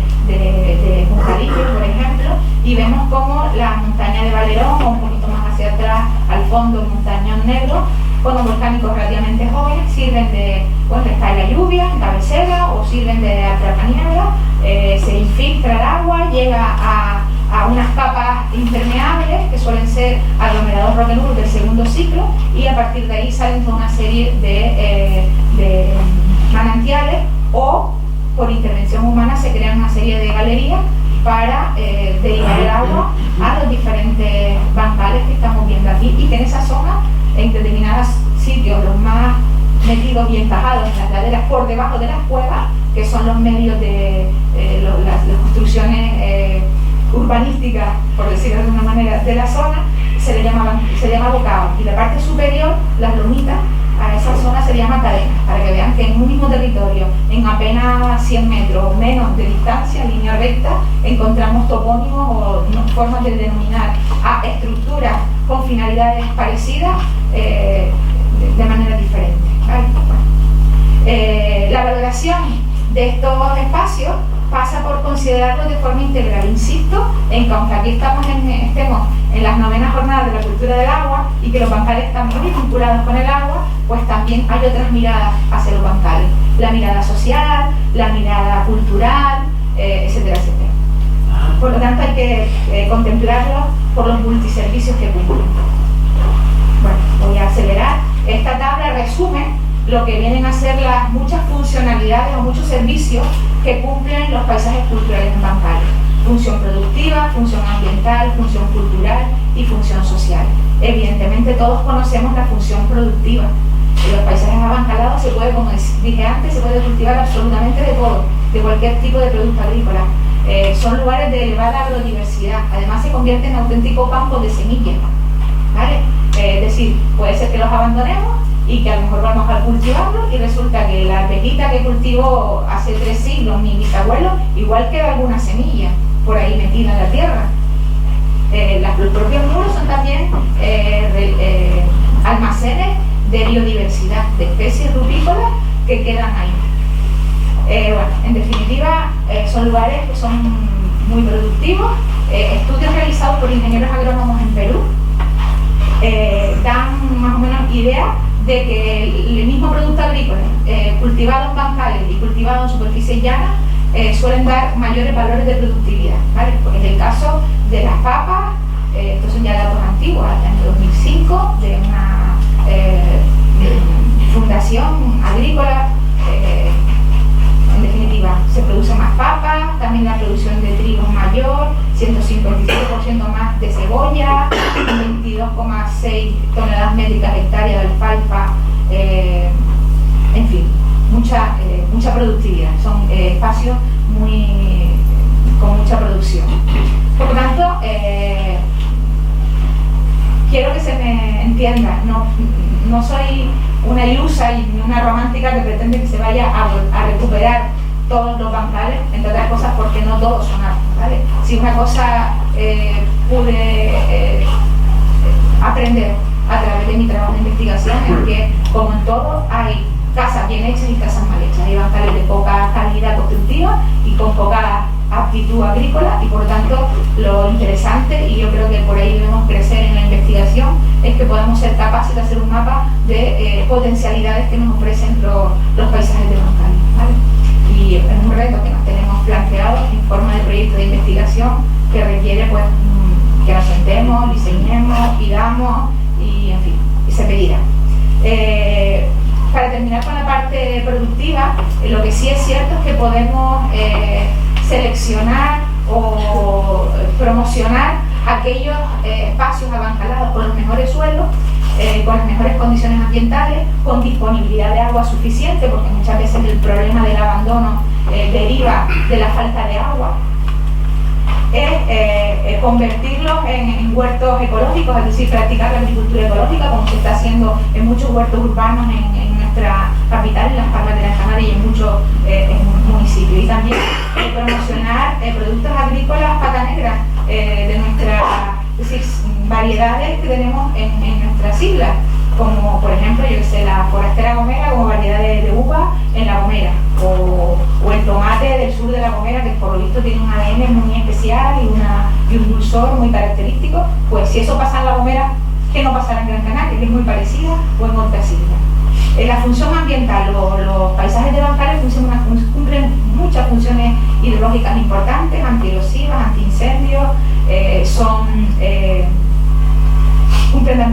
Juncarillo, por ejemplo, y vemos como la montaña de Valerón, o un poquito más hacia atrás, al fondo el Montañón Negro, conos volcánicos relativamente jóvenes, sirven de, bueno, está en la lluvia, en cabecera, o sirven de atrapaniebla, se infiltra el agua, llega a unas capas impermeables que suelen ser aglomerados roqueluros del segundo ciclo, y a partir de ahí salen toda una serie de manantiales, o por intervención humana se crean una serie de galerías para derivar el agua a los diferentes bancales que estamos viendo aquí, y que en esa zona, en determinados sitios, los más metidos y encajados en las laderas por debajo de las cuevas, que son los medios de las construcciones urbanísticas, por decirlo de alguna manera, de la zona, se llama bocado, y la parte superior, las lomitas, a esa zona se llama cadena, para que vean que en un mismo territorio, en apenas 100 metros o menos de distancia, en línea recta, encontramos topónimos o formas de denominar a estructuras con finalidades parecidas de manera diferente, ¿vale? Bueno, la valoración de estos espacios pasa por considerarlos de forma integral. Insisto en que aunque aquí estemos en las 9ª jornadas de la cultura del agua, y que los bancales están muy vinculados con el agua, pues también hay otras miradas hacia los bancales, la mirada social, la mirada cultural, etcétera, etcétera. Por lo tanto hay que contemplarlos por los multiservicios que cumplen. Bueno, voy a acelerar. Esta tabla resume lo que vienen a ser las muchas funcionalidades o muchos servicios que cumplen los paisajes culturales en bancales: función productiva, función ambiental, función cultural y función social. Evidentemente todos conocemos la función productiva. En los paisajes abancalados se puede, como dije antes, se puede cultivar absolutamente de todo, de cualquier tipo de producto agrícola. Son lugares de elevada agrodiversidad. Además se convierten en auténticos campos de semillas, ¿vale? Es decir, puede ser que los abandonemos y que a lo mejor vamos a cultivarlo, y resulta que la arvejitas que cultivó hace 3 siglos mi bisabuelo, igual queda alguna semilla por ahí metida en la tierra. Los propios muros son también almacenes de biodiversidad, de especies rupícolas que quedan ahí. Bueno, en definitiva, son lugares que son muy productivos. Estudios realizados por ingenieros agrónomos en Perú dan más o menos idea de que el mismo producto agrícola cultivado en bancales y cultivado en superficies llanas suelen dar mayores valores de productividad, ¿vale? Pues es el caso de las papas. Estos son ya datos antiguos, en 2005, de una fundación agrícola. En definitiva, se producen más papas, también la producción de trigo es mayor, 157% más de cebolla, 22,6 toneladas métricas hectárea de alfalfa, en fin, mucha productividad. Son espacios con mucha producción. Por lo tanto, quiero que se me entienda, no soy una ilusa y una romántica que pretende que se vaya a recuperar todos los bancales, entre otras cosas porque no todos son árboles, ¿vale? Si una cosa pude aprender a través de mi trabajo de investigación es que, como en todo, hay casas bien hechas y casas mal hechas. Hay bancales de poca calidad constructiva y con poca aptitud agrícola, y por lo tanto lo interesante, y yo creo que por ahí debemos crecer en la investigación, es que podamos ser capaces de hacer un mapa de potencialidades que nos ofrecen los paisajes de bancales, ¿vale? Y es un reto que nos tenemos planteado en forma de proyecto de investigación que requiere, pues, que nos sentemos, diseñemos, pidamos y, en fin, y se pedirá. Para terminar con la parte productiva, lo que sí es cierto es que podemos seleccionar o promocionar aquellos espacios abancalados con los mejores suelos, con las mejores condiciones ambientales, con disponibilidad de agua suficiente, porque muchas veces el problema del abandono deriva de la falta de agua. Es convertirlos en huertos ecológicos, es decir, practicar la agricultura ecológica, como se está haciendo en muchos huertos urbanos en nuestra capital, en Las Palmas de Gran Canaria y en muchos municipios. Y también promocionar productos agrícolas pata negra de nuestras, es decir, variedades que tenemos en nuestras islas, como por ejemplo, yo que sé, la forastera gomera como variedad de uva en La Gomera, o el tomate del sur de La Gomera, que por lo visto tiene un ADN muy especial y un dulzor muy característico. Pues si eso pasa en La Gomera, que no pasará en Gran Canaria, que es muy parecida, o en otras islas. La función ambiental, los paisajes de bancales cumplen muchas funciones hidrológicas importantes, antierosivas, antiincendios,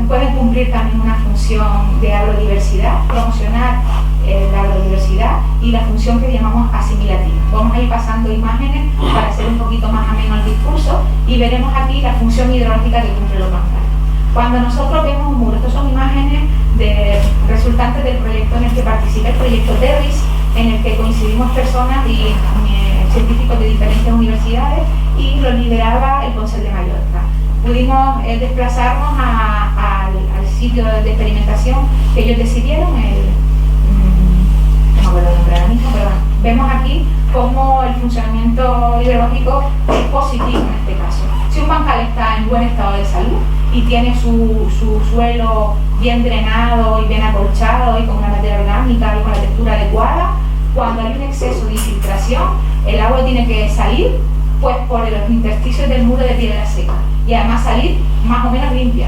pueden cumplir también una función de agrodiversidad, promocionar la agrodiversidad, y la función que llamamos asimilativa. Vamos a ir pasando imágenes para hacer un poquito más ameno el discurso, y veremos aquí la función hidrológica que cumplen los bancales. Cuando nosotros vemos un muro, estas son imágenes resultantes del proyecto en el que participé, el proyecto TERRIS, en el que coincidimos personas y científicos de diferentes universidades, y lo lideraba el Consell de Mallorca. Pudimos desplazarnos al sitio de experimentación que ellos decidieron, no me acuerdo el nombre ahora mismo, pero bueno, vemos aquí cómo el funcionamiento hidrológico es positivo en este caso. Si un bancal está en buen estado de salud y tiene su suelo bien drenado y bien acolchado y con una materia orgánica y con la textura adecuada, cuando hay un exceso de infiltración, el agua tiene que salir pues por los intersticios del muro de piedra seca, y además salir más o menos limpia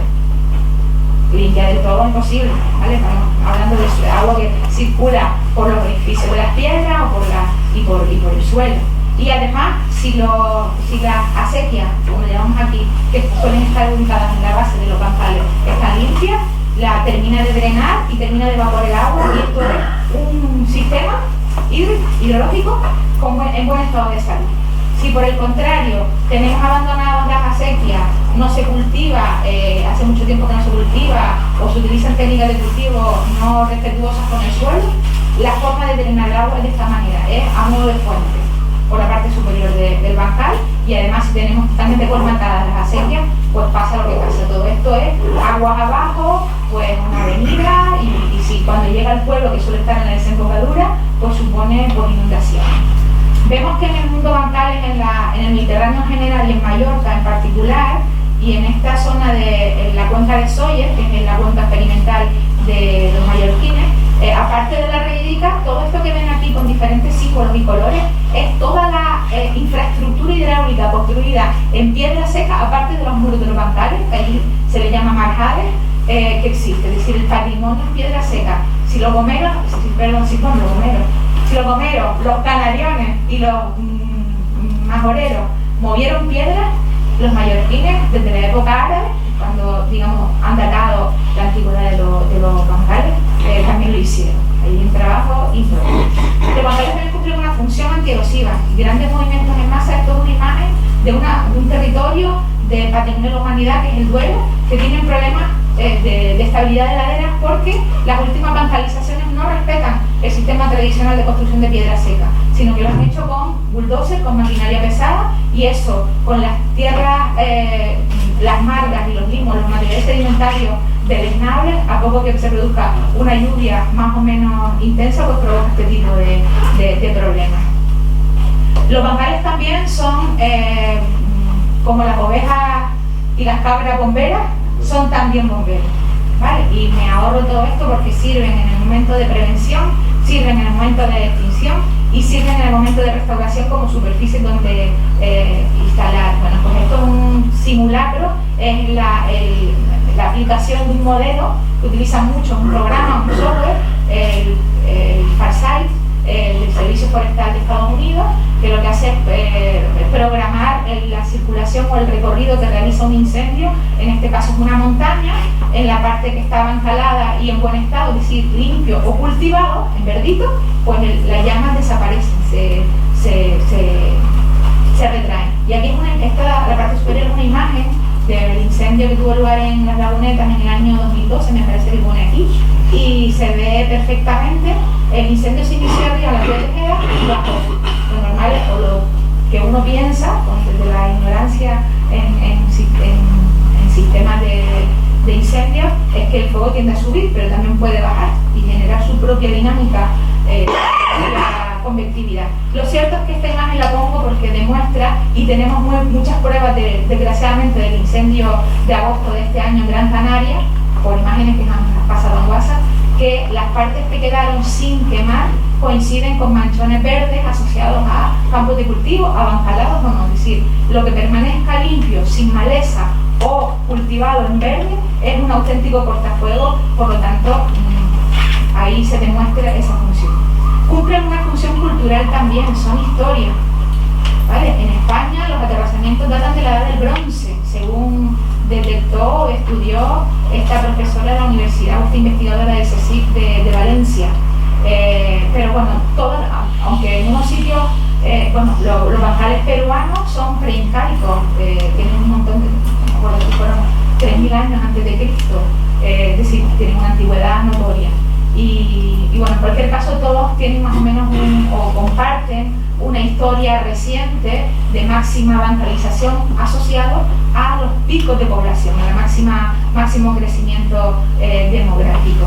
del todo imposible, ¿vale? Estamos hablando de agua que circula por los orificios de las piedras y por el suelo. Y además, si las acequias, como le llamamos aquí, que suelen estar ubicadas en la base de los bancales, están limpias, la termina de drenar y termina de evaporar el agua, y esto es un sistema hidrológico en buen estado de salud. Si por el contrario tenemos abandonadas las acequias, no se cultiva, hace mucho tiempo que no se cultiva, o se utilizan técnicas de cultivo no respetuosas con el suelo, la forma de drenar el agua es de esta manera, es a modo de fuente, por la parte superior del bancal, y además si tenemos totalmente colmatadas las acequias, pues pasa lo que pasa. Todo esto es aguas abajo, pues una avenida, y si cuando llega al pueblo, que suele estar en la desembocadura, pues supone pues inundación. Vemos que en el mundo bancales, en el Mediterráneo en general y en Mallorca en particular, y en esta zona de la cuenca de Sóller, que es la cuenca experimental de los mallorquines, aparte de la red hídrica, todo esto que ven aquí con diferentes símbolos y colores es toda la infraestructura hidráulica construida en piedra seca, aparte de los muros de los bancales, que allí se le llama marjales, que existe, es decir, el patrimonio en piedra seca. Si los gomeros, los canariones y los majoreros movieron piedras, los mallorquines desde la época árabe, cuando digamos han datado la antigüedad de los bancales, también lo hicieron. Hay un trabajo importante. Los bancales también cumplen una función antierosiva. Grandes movimientos en masa es toda una imagen de un territorio de patrimonio de la humanidad, que es el Duero, que tienen problemas de estabilidad de laderas porque las últimas bancalizaciones no respetan el sistema tradicional de construcción de piedra seca, sino que lo han hecho con bulldozer, con maquinaria pesada, y eso, con las tierras, las margas y los limos, los materiales sedimentarios deleznables, a poco que se produzca una lluvia más o menos intensa, pues provoca este tipo de problemas. Los bancales también son, como las ovejas y las cabras bomberas, son también bomberos, ¿vale? Y me ahorro todo esto porque sirven en el momento de prevención, sirven en el momento de extinción y sirven en el momento de restauración como superficie donde instalar. Bueno, pues esto es un simulacro, es la aplicación de un modelo que utiliza mucho un programa, un software, el Farsight, el Servicio Forestal de Estados Unidos, que lo que hace es programar la circulación o el recorrido que realiza un incendio. En este caso es una montaña, en la parte que está bancalada y en buen estado, es decir, limpio o cultivado, en verdito, pues las llamas desaparecen, se retraen. Y aquí la parte superior es una imagen del incendio que tuvo lugar en las Lagunetas en el año 2012, me parece que pone aquí, y se ve perfectamente. El incendio se inició arriba a las 2 de Tejeda, y lo normal es, o lo que uno piensa, desde la ignorancia en sistemas de incendios, es que el fuego tiende a subir, pero también puede bajar y generar su propia dinámica la convectividad. Lo cierto es que esta imagen la pongo porque demuestra, y tenemos muchas pruebas desgraciadamente del incendio de agosto de este año en Gran Canaria, por imágenes que nos han pasado en WhatsApp, que las partes que quedaron sin quemar coinciden con manchones verdes asociados a campos de cultivo, abancalados o no, es decir, lo que permanezca limpio, sin maleza o cultivado en verde, es un auténtico cortafuegos, por lo tanto ahí se demuestra esa función. Cumplen una función cultural también, son historias, ¿vale? En España los aterrazamientos datan de la edad del bronce, según detectó, estudió esta profesora de la universidad, esta investigadora del CSIC de Valencia. Pero bueno, aunque en unos sitios, los bancales peruanos son preincaicos, tienen un montón de, no me acuerdo si fueron 3000 años antes de Cristo, es decir, tienen una antigüedad notoria. Y bueno, en cualquier caso todos tienen más o menos o comparten una historia reciente de máxima bancalización asociado a los picos de población, a la máximo crecimiento demográfico.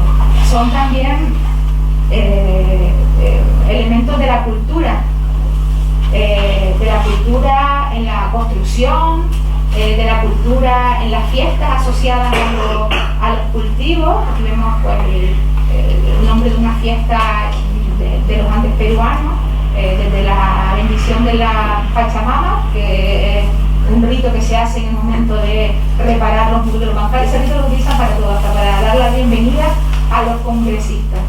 Son también elementos de la cultura en la construcción, de la cultura en las fiestas asociadas a los cultivos. Aquí vemos pues, el nombre de una fiesta de los Andes peruanos, desde la bendición de la Pachamama, que es un rito que se hace en el momento de reparar los muros de los bancales. Ese rito lo utilizan para todo, hasta para dar la bienvenida a los congresistas,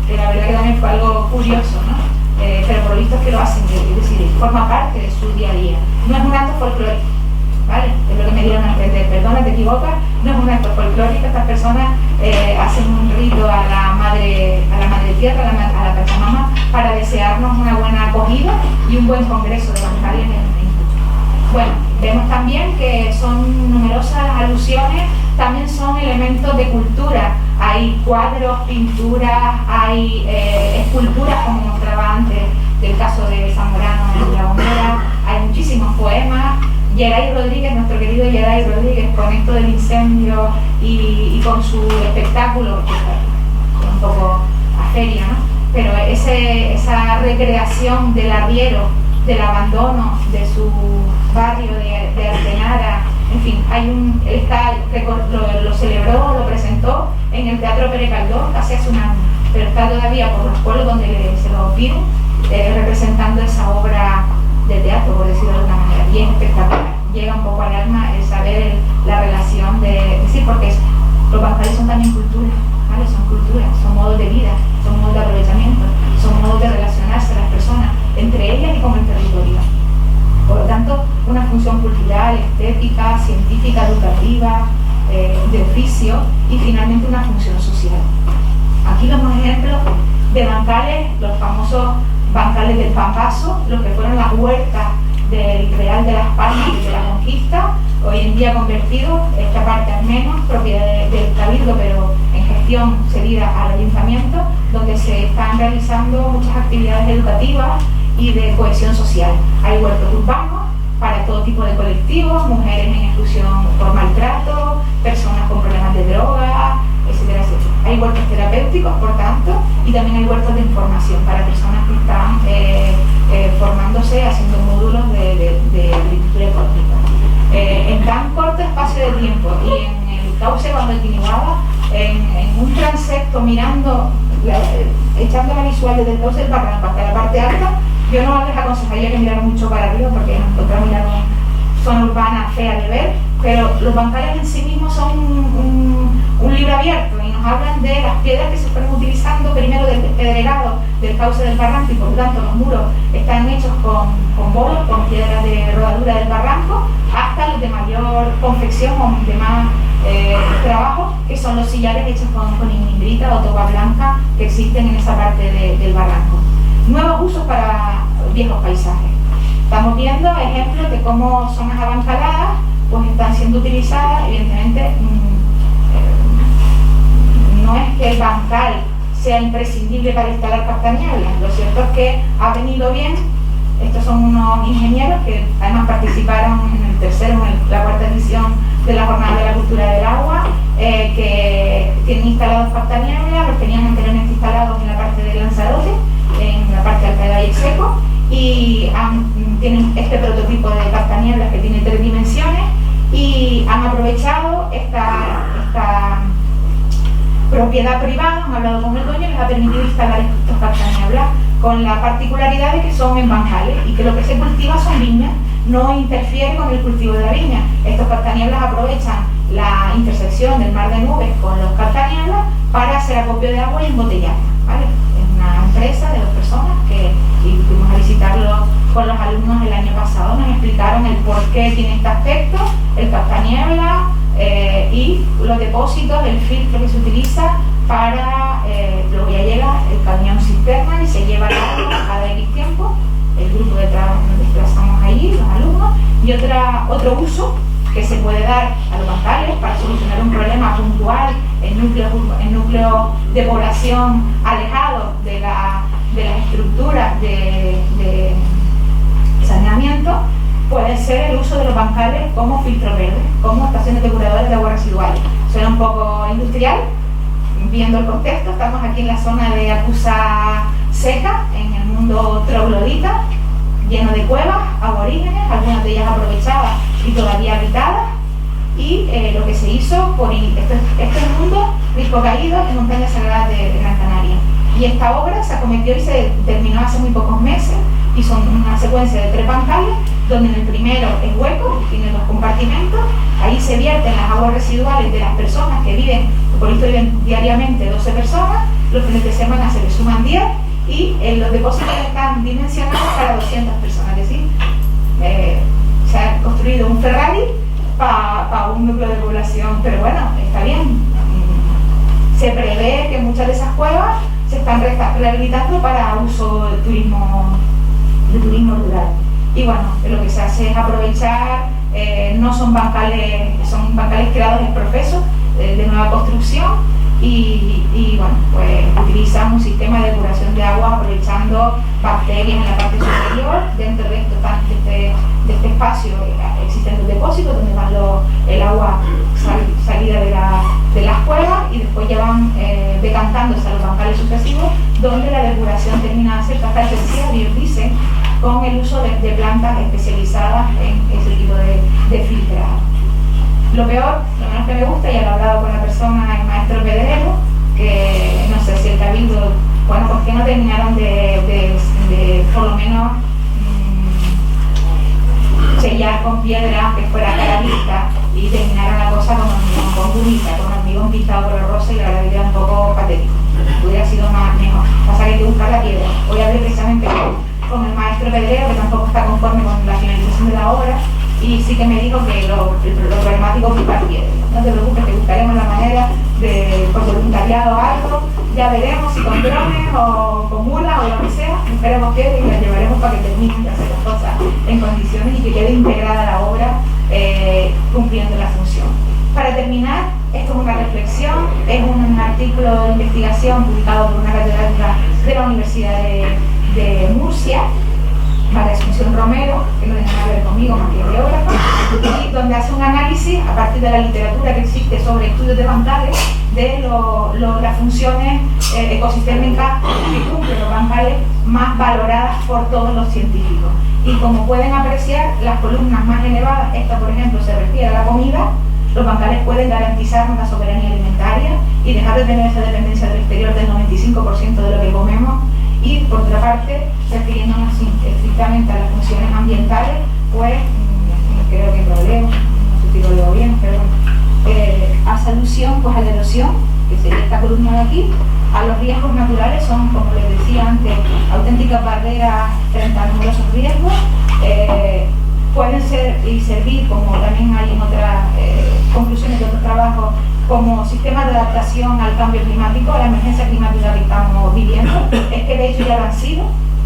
que la verdad que también fue algo curioso, ¿no? Pero por lo visto es que lo hacen, es decir, forma parte de su día a día. No es un acto folclórico, ¿vale? Es lo que me dieron a entender, perdona, te equivocas, no es un acto folclórico. Estas personas hacen un rito a la madre tierra, a la Pachamama, para desearnos una buena acogida y un buen congreso de bancales en el mundo. Bueno, vemos también que son numerosas alusiones, también son elementos de cultura. Hay cuadros, pinturas, hay esculturas, como mostraba antes del caso de Zamorano en La Gomera, hay muchísimos poemas. Geray Rodríguez, nuestro querido Geray Rodríguez, con esto del incendio y con su espectáculo, que un poco a feria, ¿no? Pero esa recreación del arriero, del abandono de su barrio de Artenara, en fin, lo celebró, lo presentó en el Teatro Pere Caldós casi hace un año, pero está todavía por los pueblos donde se lo piden, representando esa obra de teatro, por decirlo de alguna manera, y es espectacular. Llega un poco al alma el saber la relación porque los bancales son también cultura, ¿vale? Son culturas, son modos de vida, son modos de aprovechamiento, son modos de relacionarse a las personas, entre ellas y con el territorio. Por lo tanto, una función cultural, estética, científica, educativa, de oficio, y finalmente una función social. Aquí vemos ejemplos de bancales, los famosos bancales del Pambazo, los que fueron las huertas del Real de las Palmas y de la Conquista, hoy en día convertidos, esta parte al menos, propiedad del Cabildo, pero en gestión cedida al Ayuntamiento, donde se están realizando muchas actividades educativas y de cohesión social. Hay huertos urbanos para todo tipo de colectivos, mujeres en exclusión por maltrato, personas con problemas de droga, etcétera, etcétera. Hay huertos terapéuticos, por tanto, y también hay huertos de información para personas que están formándose, haciendo módulos de agricultura ecológica. En tan corto espacio de tiempo y en el cauce Guadalquivir, en un transecto mirando, echando la visual desde el cauce del barranco hasta la parte alta, yo no les aconsejaría que miraran mucho para arriba porque nos encontramos en una zona urbana fea de ver, pero los bancales en sí mismos son un libro abierto y nos hablan de las piedras que se fueron utilizando primero del pedregado del cauce del barranco, y por lo tanto los muros están hechos con bolos, con piedras de rodadura del barranco, hasta los de mayor confección o de más trabajo, que son los sillares hechos con imbrita o toba blanca que existen en esa parte del barranco. Nuevos usos para viejos paisajes. Estamos viendo ejemplos de cómo zonas abancaladas pues están siendo utilizadas. Evidentemente no es que el bancal sea imprescindible para instalar castañuelas, lo cierto es que ha venido bien. Estos son unos ingenieros que además participaron en el tercero, en la cuarta edición de la Jornada de la Cultura del Agua, que tienen instalados castañuelas, los tenían anteriormente instalados en la parte de Lanzarote, en la parte alta de Valle Seco, y tienen este prototipo de castañuelas que tiene 3 dimensiones, y han aprovechado esta propiedad privada, han hablado con el dueño y les ha permitido instalar estos castañuelas, con la particularidad de que son en bancales y que lo que se cultiva son viñas, no interfiere con el cultivo de la viña. Estos captanieblas aprovechan la intersección del mar de nubes con los captanieblas para hacer acopio de agua y embotellarla, ¿vale? Es una empresa de 2 personas que fuimos a visitarlo con los alumnos el año pasado, nos explicaron el por qué tiene este aspecto, el captaniebla y los depósitos, el filtro que se utiliza para, luego ya llega el camión cisterna y se lleva el agua cada X tiempo, el grupo de trabajo nos desplazamos allí, los alumnos, y otro uso que se puede dar a los bancales para solucionar un problema puntual en núcleos de población alejados de las estructuras de saneamiento, puede ser el uso de los bancales como filtro verde, como estaciones depuradoras de aguas residuales. Suena un poco industrial, viendo el contexto, estamos aquí en la zona de Acusa Seca, en el mundo troglodita, lleno de cuevas aborígenes, algunas de ellas aprovechadas y todavía habitadas, y lo que se histo es el mundo Risco Caído en Montañas Sagradas de Gran Canaria. Y esta obra se acometió y se terminó hace muy pocos meses, y son una secuencia de 3 bancales, donde en el primero es hueco, tiene 2 compartimentos, ahí se vierten las aguas residuales de las personas que viven, por esto viven diariamente 12 personas, los fines de semana se les suman 10, y los depósitos están dimensionados para 200 personas, es decir, se ha construido un Ferrari para un núcleo de población, pero bueno, está bien. Se prevé que muchas de esas cuevas se están rehabilitando para uso de turismo rural. Y bueno, lo que se hace es aprovechar, no son bancales, son bancales creados en proceso de nueva construcción, y bueno, pues utilizan un sistema de depuración de agua aprovechando bacterias en la parte superior. Dentro de este espacio existen los depósitos donde van el agua salida de las cuevas, y después ya van decantándose a los bancales sucesivos, donde la depuración termina de ser hasta esencial, ellos dicen, con el uso de plantas especializadas en ese tipo de filtrado. Lo peor, lo menos que me gusta, ya lo he hablado con la persona, el maestro Pedrero, que no sé si el cabildo, bueno, pues que no terminaron de por lo menos sellar con piedra que fuera carabista y terminaron la cosa con hormigón pintado por rosa, y la verdad que era un poco patético. Hubiera sido mejor. Pasa que hay que buscar la piedra. Hoy hablé precisamente con el maestro Pedrero, que tampoco está conforme con la finalización de la obra, y sí que me dijo que lo problemático es buscar piedra. No te preocupes, que buscaremos la manera de, por voluntariado o algo, ya veremos si con drones o con mulas o lo que sea, buscaremos piedra y la llevaremos para que terminen de hacer las cosas en condiciones y que quede integrada la obra cumpliendo la función. Para terminar, esto es una reflexión, es un artículo de investigación publicado por una catedrática de la Universidad de Murcia, María Asunción Romero, que no tiene nada que ver conmigo, más que biógrafa, y donde hace un análisis a partir de la literatura que existe sobre estudios de bancales de las funciones ecosistémicas que cumplen los bancales más valoradas por todos los científicos. Y como pueden apreciar, las columnas más elevadas, esta por ejemplo se refiere a la comida, los bancales pueden garantizar una soberanía alimentaria y dejar de tener esa dependencia del exterior del 95% de lo que comemos. Y por otra parte, refiriéndonos estrictamente a las funciones ambientales, pues creo que problema, no sé si lo leo bien, pero hace alusión pues a la erosión, que sería esta columna de aquí, a los riesgos naturales, son, como les decía antes, auténticas barreras frente a numerosos riesgos, pueden ser y servir, como también hay en otras conclusiones de otros trabajos, como sistema de adaptación al cambio climático, a la emergencia climática que estamos viviendo. Es que de hecho ya lo han sido,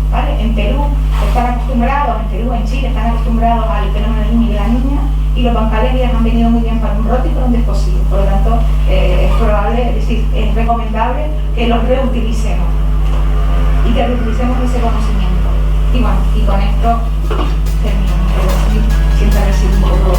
¿vale? En Perú están acostumbrados, en Chile están acostumbrados al fenómeno del Niño y de la Niña, y los bancales les han venido muy bien para un brote y para un desposillo. Por lo tanto, es probable, es decir, es recomendable que los reutilicemos y que reutilicemos ese conocimiento. Y bueno, y con esto termino. Siento haber sido un poco...